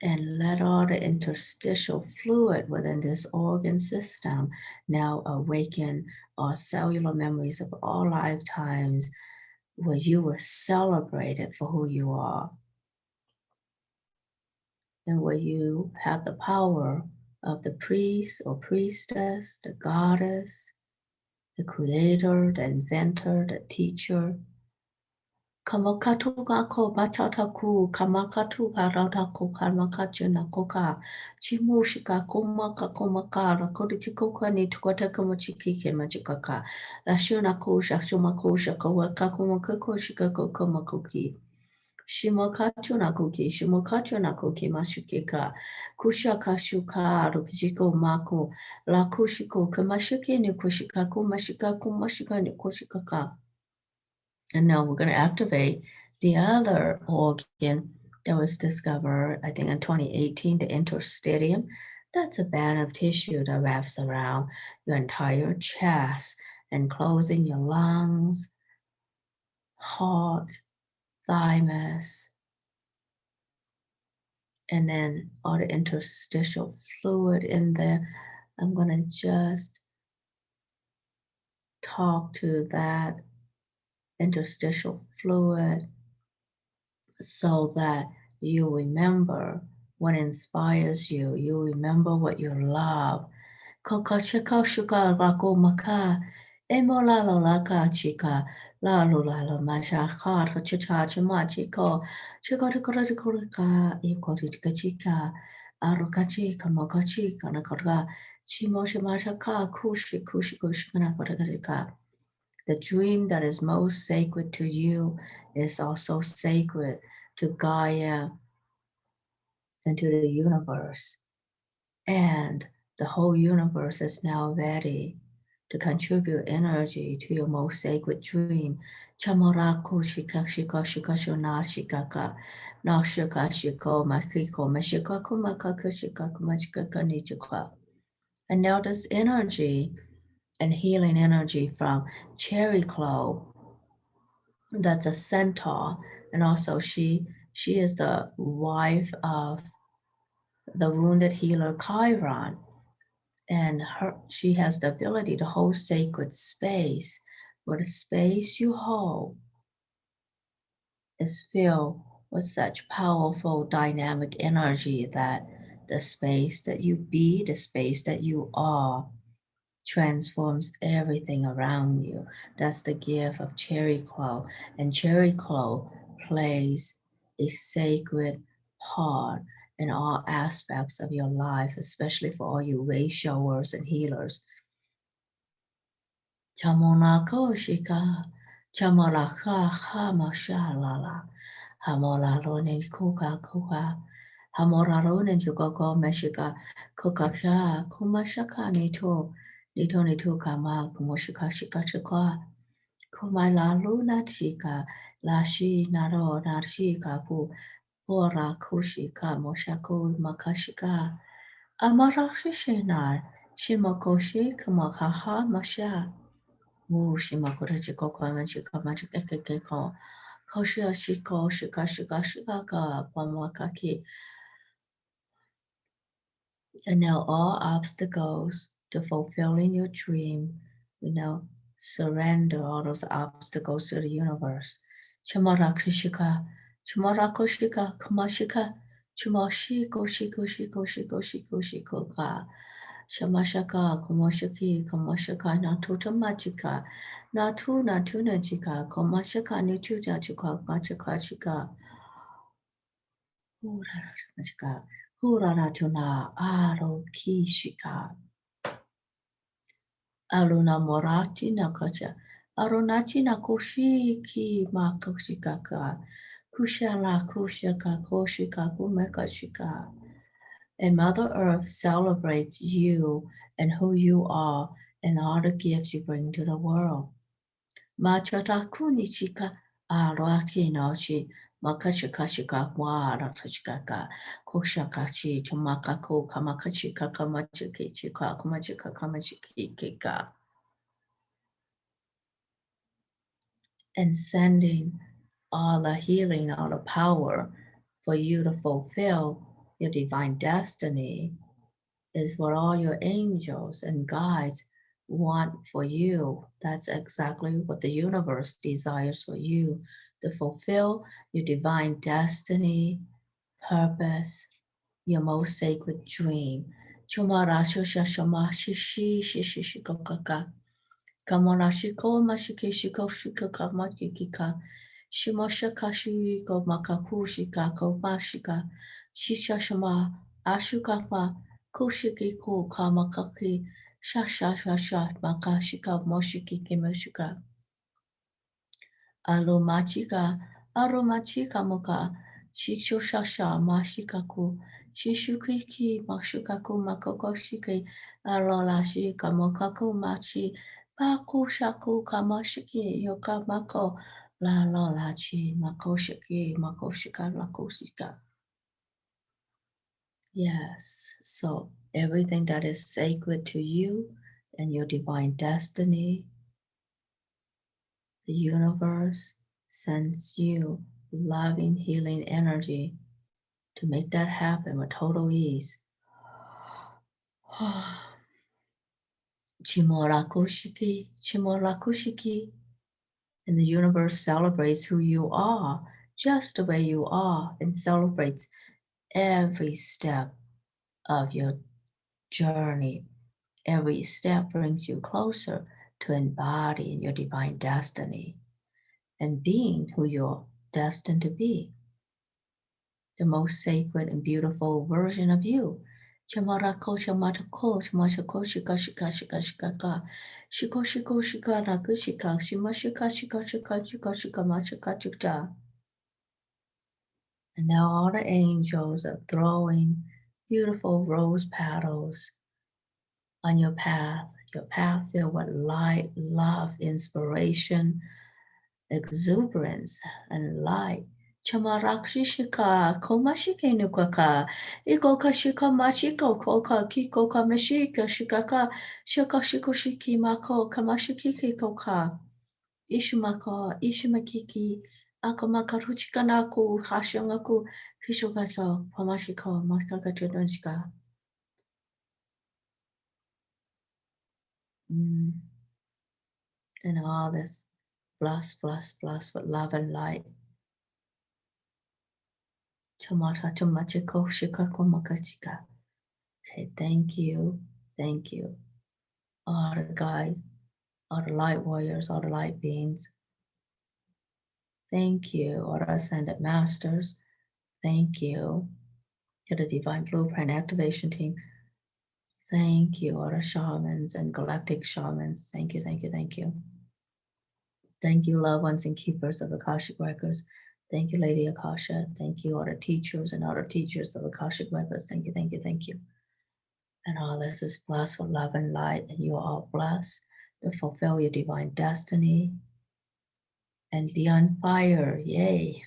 And let all the interstitial fluid within this organ system now awaken our cellular memories of all lifetimes where you were celebrated for who you are. And where you have the power of the priest or priestess, the goddess, the creator, the inventor, the teacher. Kamakatu kako batataku, kamakatu karataku, kamakachuna koka, chimushika komaka komakara, kodichikoka ni tukatakamachikie machikaka, lashuna kusha, shumakusha, kawakakumako shikako komakoki. Shimokachu nakoki, shimokachu nakoki mashukika, kushaka shuka, rukijiko mako, la kushiko, kamashiki ni kushikaku, mashikaku, mashika ni kushikaka. And now we're going to activate the other organ that was discovered, I think in 2018, the Interstadium. That's a band of tissue that wraps around your entire chest, enclosing your lungs, heart, thymus, and then all the interstitial fluid in there. I'm going to just talk to that interstitial fluid so that you remember what inspires you. You remember what you love. Koka shika shuka rako maka. Emola laka chika. La lula la masha kar chicha chima chiko. Chiko chiko chiko ka. Iko chika chika. Arukachi kamakachi kanakora. Chimo shimasha ka kushi kushi kushi kanakora. The dream that is most sacred to you is also sacred to Gaia and to the universe. And the whole universe is now ready to contribute energy to your most sacred dream. Chamorako shika shika shika shona shikaka. Na shika shiko makiko mashikaku makaku shikaku machikaka nichika. And now this energy and healing energy from cherry clove, that's a centaur, and also she is the wife of the wounded healer Chiron, and she has the ability to hold sacred space, where the space you hold is filled with such powerful dynamic energy that the space that you be, the space that you are, transforms everything around you. That's the gift of cherry clove. And cherry clove plays a sacred part in all aspects of your life, especially for all you way showers and healers. Chamonako shika, chamalaka hamashalala, hamolalo kuka kuka, hamoraro jukoko meshika, kukaka, kumashaka nito, nito kama, kumushika shika shika, kumalalu nachika, lashi naro narshika pu, pora kushika, moshaku makashika, amarakshishina, shimokoshi kamakaha masha. Shimakura Chiko Machika Machikako Koshia Shiko Shika Shika Shikaka Pamakaki. And now all obstacles to fulfilling your dream, surrender all those obstacles to the universe. Chamarakshika, Chamarakoshika, Kamashika, Chamashiko Shiko Shiko Shiko Shiko Shiko Ka. Shamashaka, Komoshaki, Komashaka, Natuta Machika, Natu Natuna Chika, Komashaka, Nituja Chika, Machaka Chika, Machika, Huraratuna, Aro Kishika, Aluna Morati Nakacha, Aronachi Nakoshi Ki Makoshikaka, Kushala Kushaka, Koshika, Kumekashika. And Mother Earth celebrates you and who you are and all the gifts you bring to the world. Machata kunichika araki nochi makashikashika waratashikaka koshakachi chamakako kamakachika kamachikika kamachika kamachikika. And sending all the healing, all the power for you to fulfill your divine destiny is what all your angels and guides want for you. That's exactly what the universe desires for you, to fulfill your divine destiny, purpose, your most sacred dream. Kamonashiko mashike shiko shiko kamakika. Shimosha kashi go makakushika ko mashika. Shishashama ashukapa kushiki ko kamakaki. Shasha makashika moshiki kimashika. Alomachika, aromachika moka, shisho shasha mashikaku, shishukiki mashukaku makoko shiki, alola shika mokaku machi, paku shaku kamashiki yokamako, la lola chi makoshiki makoshika lakoshika. Yes, so everything that is sacred to you and your divine destiny, the universe sends you loving, healing energy to make that happen with total ease. Chimorakushiki, Chimorakushiki. And the universe celebrates who you are, just the way you are, and celebrates every step of your journey. Every step brings you closer to embodying your divine destiny and being who you're destined to be, the most sacred and beautiful version of you. Chamarako shamatako shamashako shika shika shika shika ka shiko shiko shika raku shika shimashika shika shika shika shika mashika chika. And now all the angels are throwing beautiful rose petals on your path filled with light, love, inspiration, exuberance, and light. Chamarakshishika, komashike nukaka, ikokashika mashiko, koka, kikoka mashika, shikaka, shikashiko shiki mako, kamashikiki koka, ishumako, ishumakiki, akamakaruchikanaku, hashungaku, kishokako, pamashiko, makakachudonshika. And all this bless with love and light. Okay, thank you. Thank you. All the guys, all the light warriors, all the light beings. Thank you, all the ascended masters. Thank you to the Divine Blueprint Activation Team. Thank you, all the shamans and galactic shamans. Thank you, thank you, thank you. Thank you, loved ones and keepers of Akashic Records. Thank you, Lady Akasha. Thank you, all the teachers and all the teachers of Akashic Records. Thank you, thank you, thank you. And all this is blessed with love and light, and you are all blessed to fulfill your divine destiny and be on fire. Yay.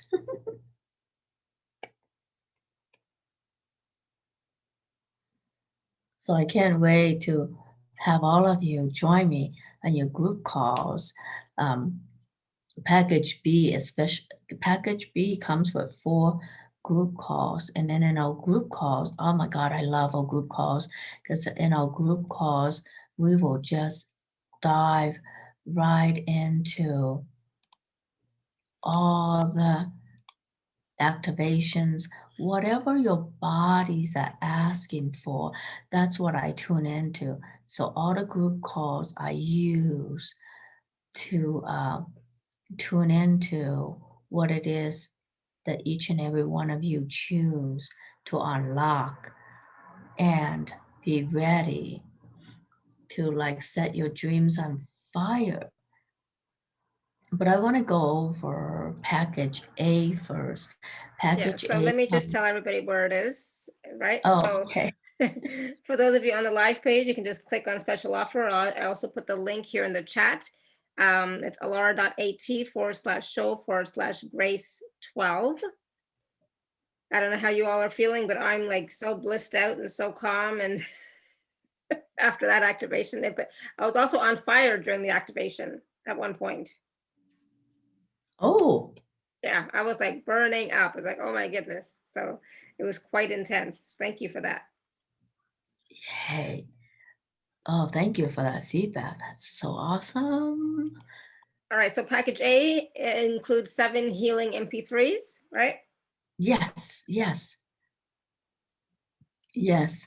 So I can't wait to have all of you join me on your group calls. Package B, especially package B comes with 4 group calls. And then in our group calls, oh my God, I love our group calls, because in our group calls, we will just dive right into all the activations, whatever your bodies are asking for, that's what I tune into. So all the group calls I use to tune into what it is that each and every one of you choose to unlock and be ready to like set your dreams on fire. But I want to go over package A first. Package so A. let me just tell everybody where it is, right? Oh, so okay. For those of you on the live page, you can just click on special offer. I also put the link here in the chat. It's alara.at/show/Grace12. I don't know how you all are feeling, but I'm like so blissed out and so calm. And after that activation, but I was also on fire during the activation at one point. Oh. Yeah, I was like burning up. I was like, oh my goodness. So it was quite intense. Thank you for that. Yay. Oh, thank you for that feedback. That's so awesome. All right, so package A includes 7 healing MP3s, right? Yes, yes. Yes.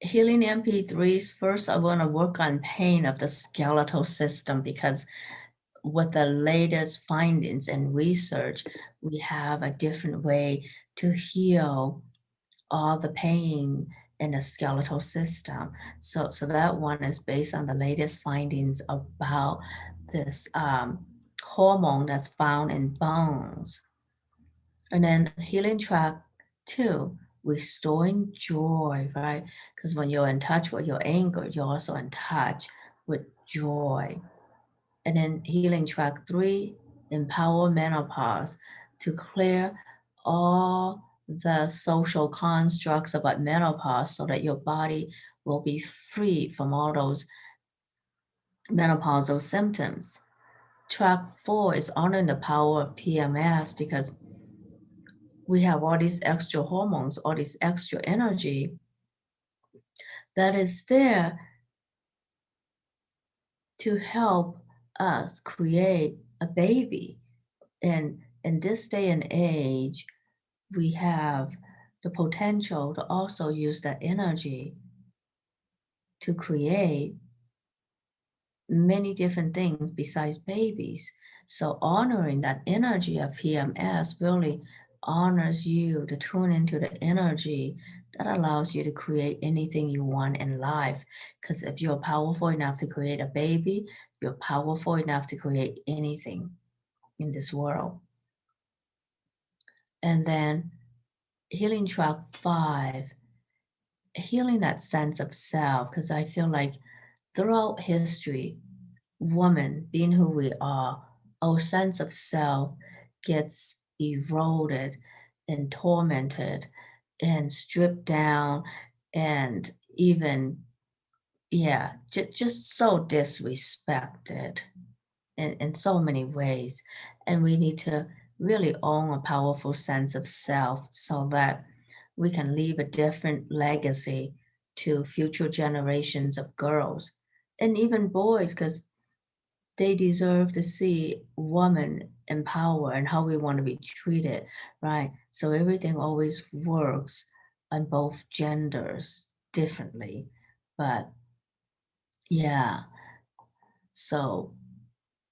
healing MP3s, first I want to work on pain of the skeletal system because with the latest findings and research, we have a different way to heal all the pain in the skeletal system. So that one is based on the latest findings about this hormone that's found in bones. And then healing track two, restoring joy, right? Because when you're in touch with your anger, you're also in touch with joy. And then healing track three, empower menopause to clear all the social constructs about menopause so that your body will be free from all those menopausal symptoms. Track four is honoring the power of PMS because we have all these extra hormones, all this extra energy that is there to help us create a baby. And in this day and age, we have the potential to also use that energy to create many different things besides babies. So honoring that energy of PMS really honors you to tune into the energy that allows you to create anything you want in life. Because if you're powerful enough to create a baby, you're powerful enough to create anything in this world. And then healing track five, healing that sense of self, because I feel like throughout history, woman being who we are, our sense of self gets eroded and tormented and stripped down and even, yeah, just so disrespected in so many ways. And we need to really own a powerful sense of self so that we can leave a different legacy to future generations of girls and even boys, because they deserve to see women in power and how we want to be treated, right? So everything always works on both genders differently. But yeah, so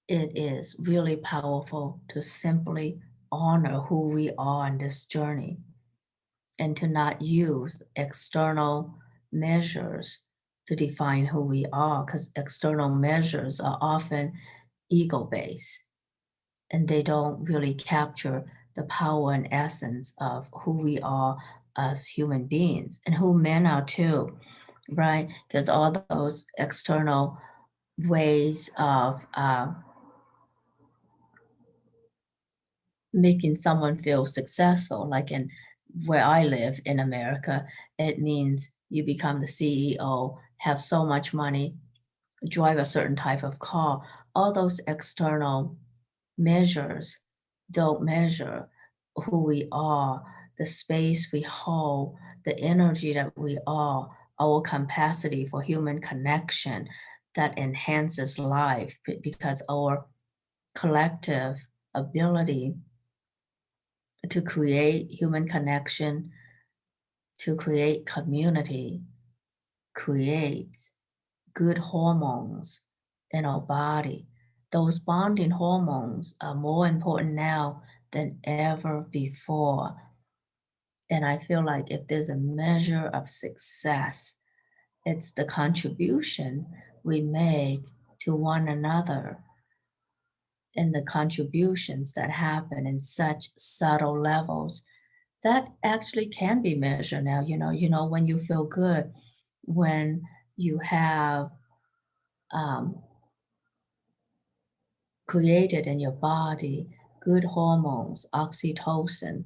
it is really powerful to simply honor who we are on this journey and to not use external measures to define who we are, because external measures are often ego based and they don't really capture the power and essence of who we are as human beings and who men are too, right? Because all those external ways of making someone feel successful, like in where I live in America, it means you become the CEO, have so much money, drive a certain type of car. All those external measures don't measure who we are, the space we hold, the energy that we are, our capacity for human connection that enhances life because our collective ability to create human connection, to create community, creates good hormones in our body. Those bonding hormones are more important now than ever before. And I feel like if there's a measure of success, it's the contribution we make to one another and the contributions that happen in such subtle levels that actually can be measured now. When you feel good, when you have um, created in your body good hormones, oxytocin,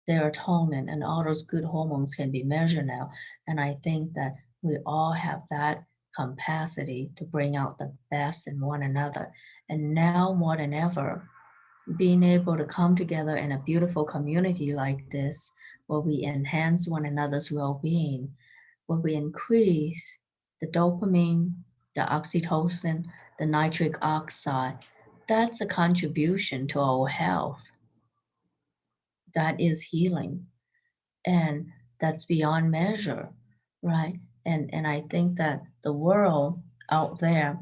serotonin, and all those good hormones can be measured now. And I think that we all have that capacity to bring out the best in one another. And now more than ever, being able to come together in a beautiful community like this, where we enhance one another's well being, where we increase the dopamine, the oxytocin, the nitric oxide, that's a contribution to our health. That is healing. And that's beyond measure, right? And I think that the world out there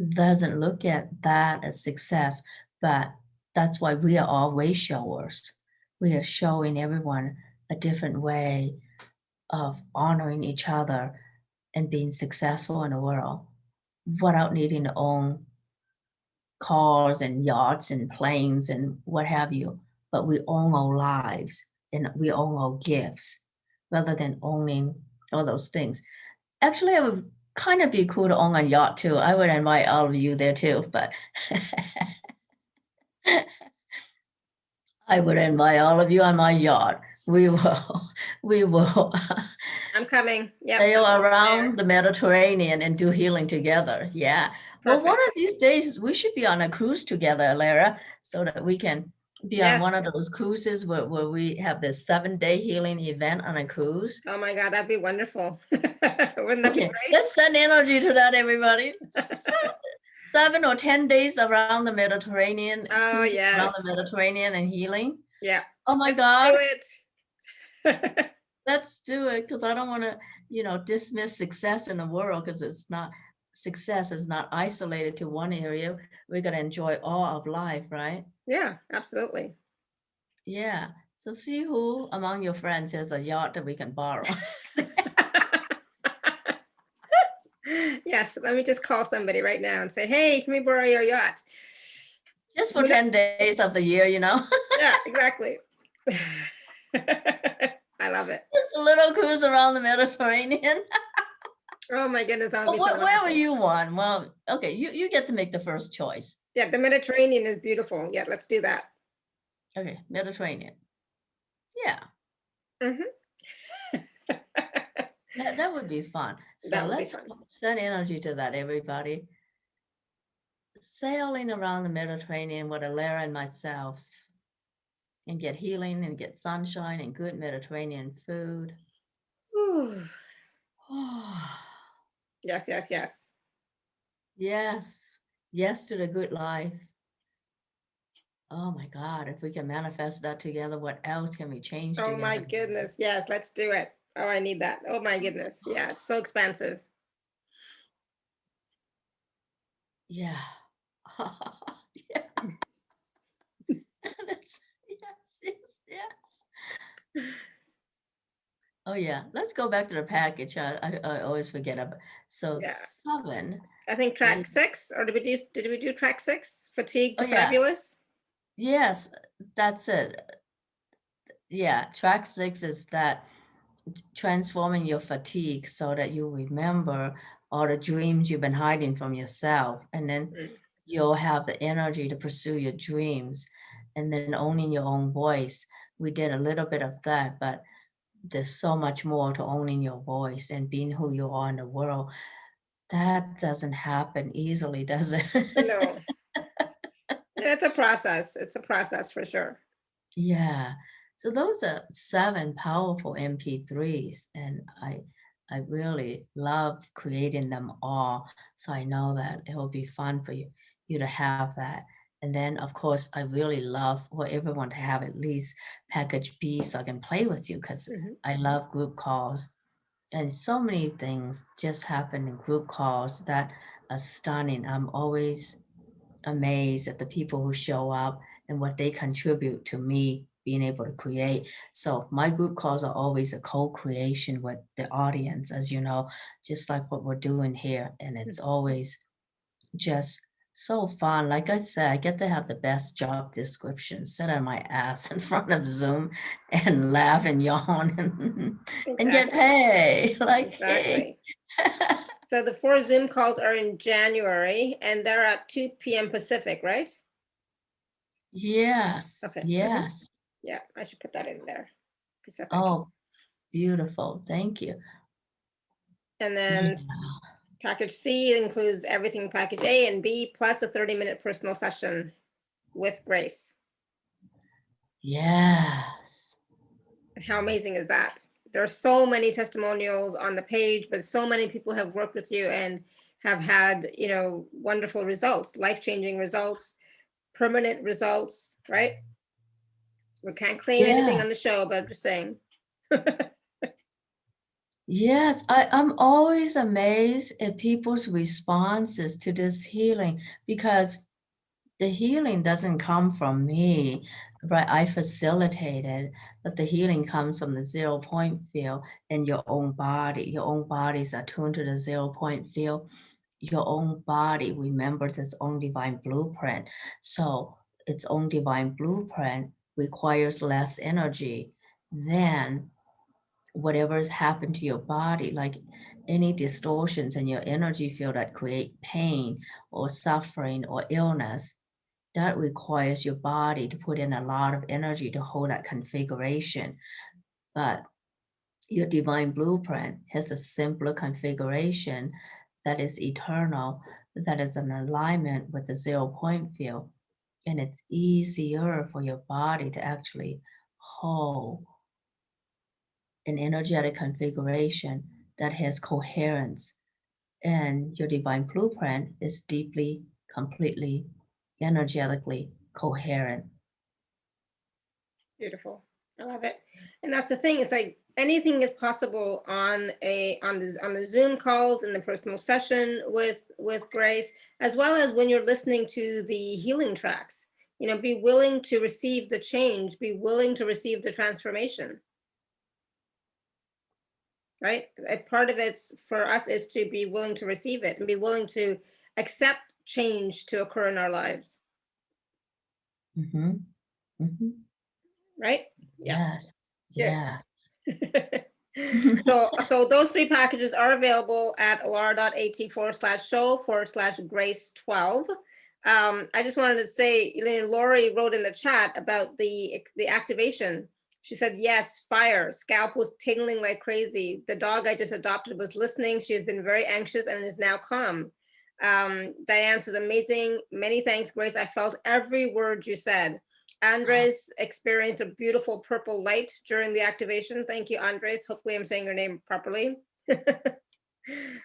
doesn't look at that as success, but that's why we are all way showers. We are showing everyone a different way of honoring each other and being successful in the world without needing to own cars and yachts and planes and what have you. But we own our lives and we own our gifts rather than owning all those things. Actually, it would kind of be cool to own a yacht too. I would invite all of you there too, but I would invite all of you on my yacht. We will, we will I'm coming. Yep. sail I'm there. around the Mediterranean and do healing together. Yeah. Well, one Perfect. of these days we should be on a cruise together, Lara, so that we can be on one Yes. of those cruises where we have this 7-day healing event on a cruise. Oh my God, that'd be wonderful. Wouldn't that be Okay, great? let's send energy to that, everybody. 7 or 10 days around the Mediterranean, Oh cruising around the yes. Mediterranean and healing. Yeah. Oh my Let's God, do it. let's do it because I don't want to, dismiss success in the world because it's not success is not isolated to one area. We got to enjoy all of life, right? Yeah, absolutely. Yeah. So see who among your friends has a yacht that we can borrow. Yes, let me just call somebody right now and say, hey, can we borrow your yacht? Just for 10 days of the year, Yeah, exactly. I love it. Just a little cruise around the Mediterranean. Oh my goodness, that would But be so where were wonderful. you on? Well, okay, you get to make the first choice. Yeah, the Mediterranean is beautiful. Yeah, let's do that. Okay, Mediterranean. Yeah, Mhm. that would be fun. So That would be let's fun. send energy to that, everybody. Sailing around the Mediterranean with Alara and myself and get healing and get sunshine and good Mediterranean food. Whew. Oh, Yes, yes, yes. yes, yes to the good life. Oh my God, if we can manifest that together, what else can we change Oh my together? goodness. Yes, let's do it. Oh, I need that. Oh my goodness. Yeah, it's so expansive. Yeah. Yeah. Yes, yes, yes. Oh yeah, let's go back to the package. I always forget about. So Yeah. 7 I think track is, 6, or did we do track 6? Fatigue oh to yeah, fabulous? yes, that's it. Yeah, track 6 is that transforming your fatigue so that you remember all the dreams you've been hiding from yourself, and then Mm. you'll have the energy to pursue your dreams, and then owning your own voice. We did a little bit of that, but there's so much more to owning your voice and being who you are in the world. That doesn't happen easily, does it? No, it's a process. It's a process for sure. Yeah. So those are 7 powerful MP3s, and I really love creating them all. So I know that it will be fun for you to have that. And then of course I really love for everyone to have at least package B so I can play with you because Mhm. I love group calls. And so many things just happen in group calls that are stunning. I'm always amazed at the people who show up and what they contribute to me being able to create. So my group calls are always a co-creation with the audience, as you know, just like what we're doing here. And it's always just so fun. Like I said, I get to have the best job description, sit on my ass in front of Zoom and laugh and yawn and get Exactly. paid. Like, hey. Exactly. So the 4 Zoom calls are in January, and they're at 2 p.m. Pacific, right? Yes, Okay. yes. Yeah, I should put that in there. Pacific. Oh, beautiful. Thank you. And Yeah. then package C includes everything package A and B plus a 30-minute personal session with Grace. Yes. How amazing is that? There are so many testimonials on the page, but so many people have worked with you and have had, wonderful results, life-changing results, permanent results, right? We can't claim anything Yeah. on the show, but I'm just saying. Yes, I'm always amazed at people's responses to this healing because the healing doesn't come from me, right? I facilitate it, but the healing comes from the 0 point field in your own body. Your own body is attuned to the 0 point field. Your own body remembers its own divine blueprint. So its own divine blueprint requires less energy than whatever has happened to your body, like any distortions in your energy field that create pain or suffering or illness, that requires your body to put in a lot of energy to hold that configuration. But your divine blueprint has a simpler configuration that is eternal, that is in alignment with the 0 point field. And it's easier for your body to actually hold an energetic configuration that has coherence. And your divine blueprint is deeply, completely, energetically coherent. Beautiful. I love it. And that's the thing. It's like anything is possible on the Zoom calls in the personal session with Grace, as well as when you're listening to the healing tracks. You know, be willing to receive the change, be willing to receive the transformation. Right? A part of it for us is to be willing to receive it and be willing to accept change to occur in our lives. Mm-hmm. Mm-hmm. Right? Yeah. Yes. Good. Yeah. So those three packages are available at alara.at/show/grace12. I just wanted to say, Lori wrote in the chat about the activation. She said, yes, fire. Scalp was tingling like crazy. The dog I just adopted was listening. She has been very anxious and is now calm. Diane says, amazing. Many thanks, Grace. I felt every word you said. Andres experienced a beautiful purple light during the activation. Thank you, Andres. Hopefully I'm saying your name properly.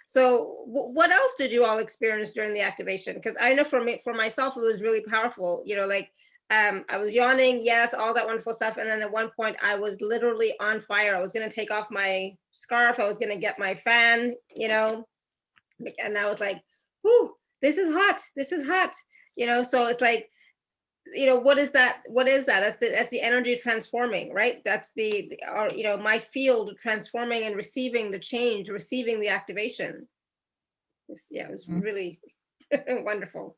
So what else did you all experience during the activation? Because I know for me, for myself, it was really powerful. You know, like I was yawning, yes, all that wonderful stuff. And then at one point I was literally on fire. I was going to take off my scarf. I was going to get my fan, you know, and I was like, whew, this is hot. This is hot. You know, so it's like, you know, what is that? That's the energy transforming, right? That's or, you know, my field transforming and receiving the change, receiving the activation. Yeah, it was Mhm. really wonderful.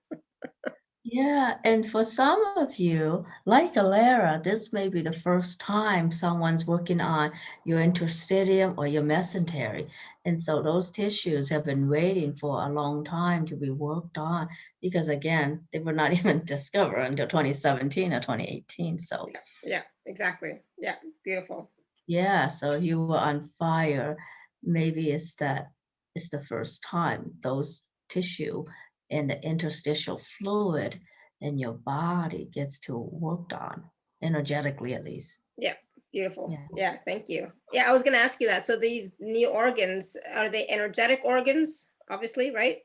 Yeah, and for some of you, like Alara, this may be the first time someone's working on your interstitium or your mesentery. And so those tissues have been waiting for a long time to be worked on because, again, they were not even discovered until 2017 or 2018. So, Yeah, exactly. Yeah, beautiful. yeah, so you were on fire. Maybe it's the first time those tissue and the interstitial fluid in your body gets to worked on, energetically at least. Yeah, beautiful. Yeah. Yeah, thank you. Yeah, I was going to ask you that. So these new organs, are they energetic organs? Obviously, right?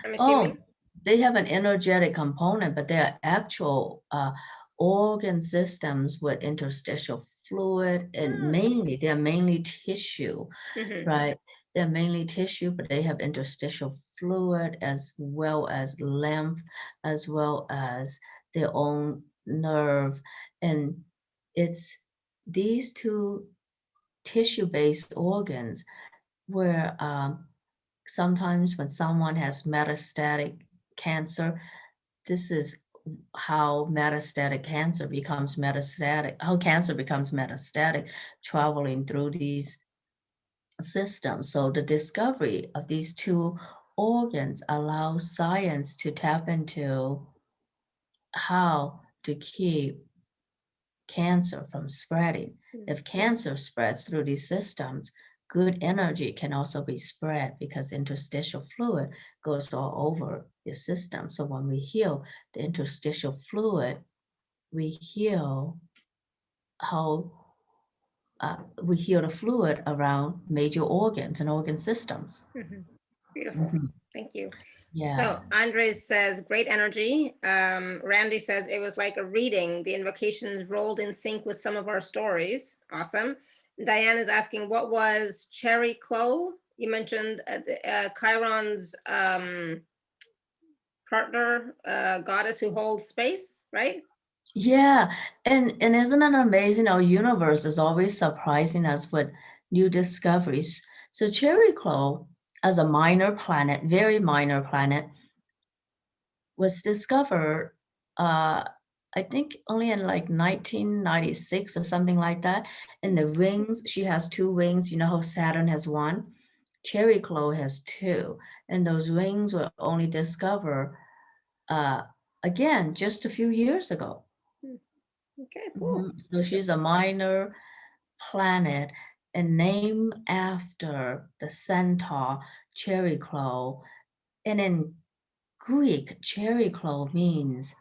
I'm assuming. Oh, they have an energetic component, but they're actual organ systems with interstitial fluid, and they're mainly tissue. Mm-hmm. Right. They're mainly tissue, but they have interstitial fluid as well as lymph, as well as their own nerve. And it's these two tissue-based organs where sometimes when someone has metastatic cancer, this is how metastatic cancer becomes metastatic, how cancer becomes metastatic, traveling through these system. So the discovery of these two organs allows science to tap into how to keep cancer from spreading. If cancer spreads through these systems, good energy can also be spread because interstitial fluid goes all over your system. So when we heal the interstitial fluid, we heal how we heal the fluid around major organs and organ systems. Mm-hmm. Beautiful. Mhm. Thank you. So Yeah. Andres says, great energy. Randy says, it was like a reading. The invocations rolled in sync with some of our stories. Awesome. Diane is asking, what was Cherry Clo? You mentioned Chiron's partner, goddess who holds space, right? Yeah, and isn't it amazing? Our universe is always surprising us with new discoveries. So Cherry Clo, as a minor planet, very minor planet, was discovered, I think only in like 1996 or something like that. And the wings, she has two wings. You know how Saturn has one? Cherry Clo has two. And those wings were only discovered, uh, again, just a few years ago. Okay, cool. So she's a minor planet and named after the centaur Cherry Clo. And in Greek, Cherry Clo means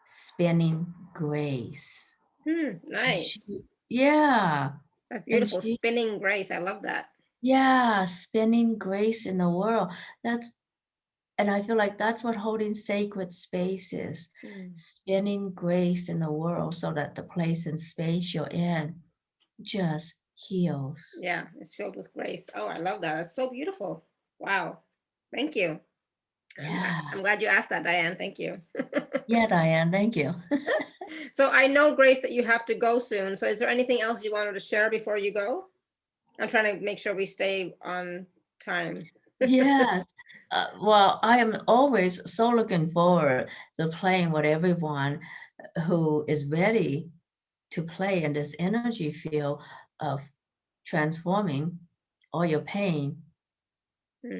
spinning grace. And Nice. yeah, That's and beautiful. Spinning Grace. I love that. yeah, spinning grace in the world. And I feel like that's what holding sacred space is, spinning grace in the world so that the place and space you're in just heals. Yeah, it's filled with grace. Oh, I love that. That's so beautiful. Wow. Thank you. Yeah. I'm glad you asked that, Diane. Thank you. Yeah, Diane, thank you. So I know, Grace, that you have to go soon. So is there anything else you wanted to share before you go? I'm trying to make sure we stay on time. Yes. Well, I am always so looking forward to playing with everyone who is ready to play in this energy field of transforming all your pain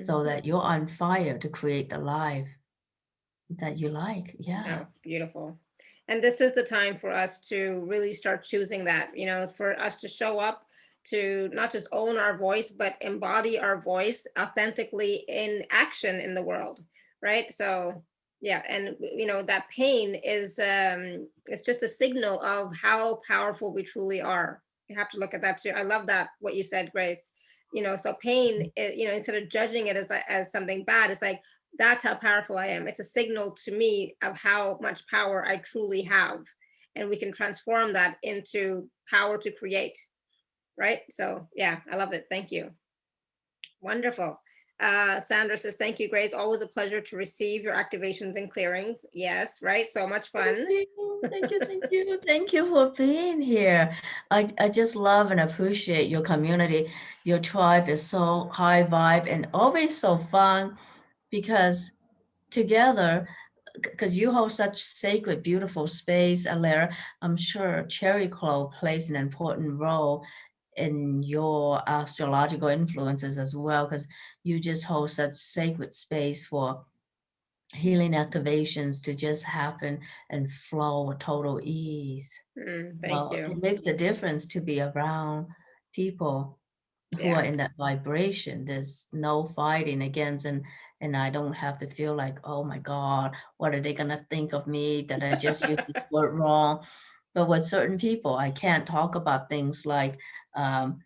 so that you're on fire to create the life that you like. Yeah. Oh, beautiful. And this is the time for us to really start choosing that, for us to show up, to not just own our voice, but embody our voice authentically in action in the world, right? So, yeah, and that pain is it's just a signal of how powerful we truly are. You have to look at that too. I love that what you said, Grace. So pain, instead of judging it as something bad, it's like, that's how powerful I am. It's a signal to me of how much power I truly have. And we can transform that into power to create. Right. So, yeah, I love it. Thank you. Wonderful. Sandra says, thank you, Grace. Always a pleasure to receive your activations and clearings. Yes, right. So much fun. Thank you for being here. I just love and appreciate your community. Your tribe is so high vibe and always so fun because together, because you hold such sacred, beautiful space, Alera, I'm sure Cherry Clo plays an important role in your astrological influences as well, because you just hold such sacred space for healing activations to just happen and flow with total ease. Thank Well, you. it makes a difference to be around people who are Yeah. in that vibration. There's no fighting against, and I don't have to feel like, oh my God, what are they gonna think of me that I just used this word wrong? But with certain people, I can't talk about things like, um,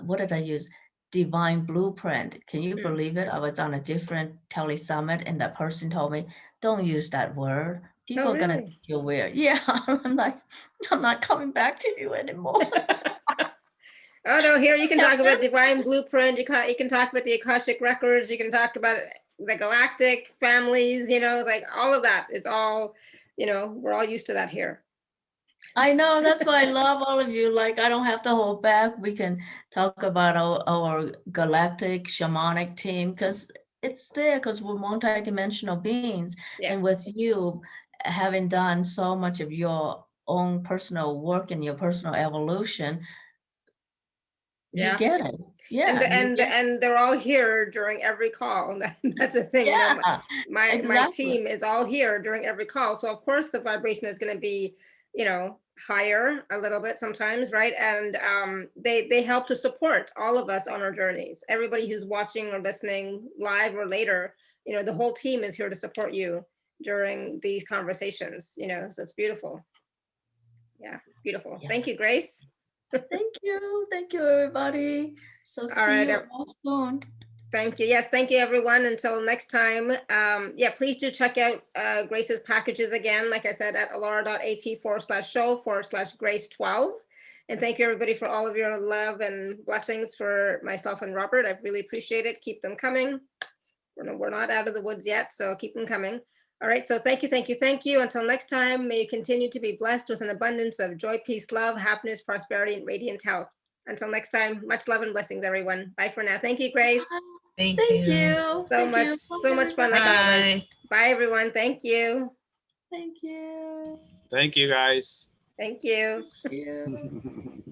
what did I use? Divine blueprint. Can you believe it? I was on a different tele summit and that person told me, don't use that word. Oh, People are gonna really? think you're weird. Yeah, I'm like, I'm not coming back to you anymore. Oh no, here you can talk about divine blueprint. You can talk about the Akashic records. You can talk about the galactic families. Like all of that is all. We're all used to that here. I know, that's why I love all of you. Like, I don't have to hold back. We can talk about our galactic shamanic team because it's there because we're multidimensional beings. Yeah, And with you having done so much of your own personal work and your personal evolution, you yeah, get it. and Yeah, the, you and get and they're all here during every call. That's the thing. yeah, My exactly. team is all here during every call. So of course the vibration is going to be, higher a little bit sometimes, right? And they help to support all of us on our journeys. Everybody who's watching or listening live or later, the whole team is here to support you during these conversations. So it's beautiful. Yeah, beautiful. Yeah. Thank you, Grace. Thank you. Thank you, everybody. So All see right. you all soon. Thank you. Yes, thank you, everyone. Until next time, yeah, please do check out Grace's packages again. Like I said, at alara.at/show/Grace12. And thank you everybody for all of your love and blessings for myself and Robert. I really appreciate it. Keep them coming. We're not out of the woods yet, so keep them coming. All right, so thank you, thank you, thank you. Until next time, may you continue to be blessed with an abundance of joy, peace, love, happiness, prosperity, and radiant health. Until next time, much love and blessings, everyone. Bye for now. Thank you, Grace. Thank Thank you. you. So much fun like always. Bye. Bye, everyone. Thank you. Thank you. Thank you, guys. Thank you. Thank you.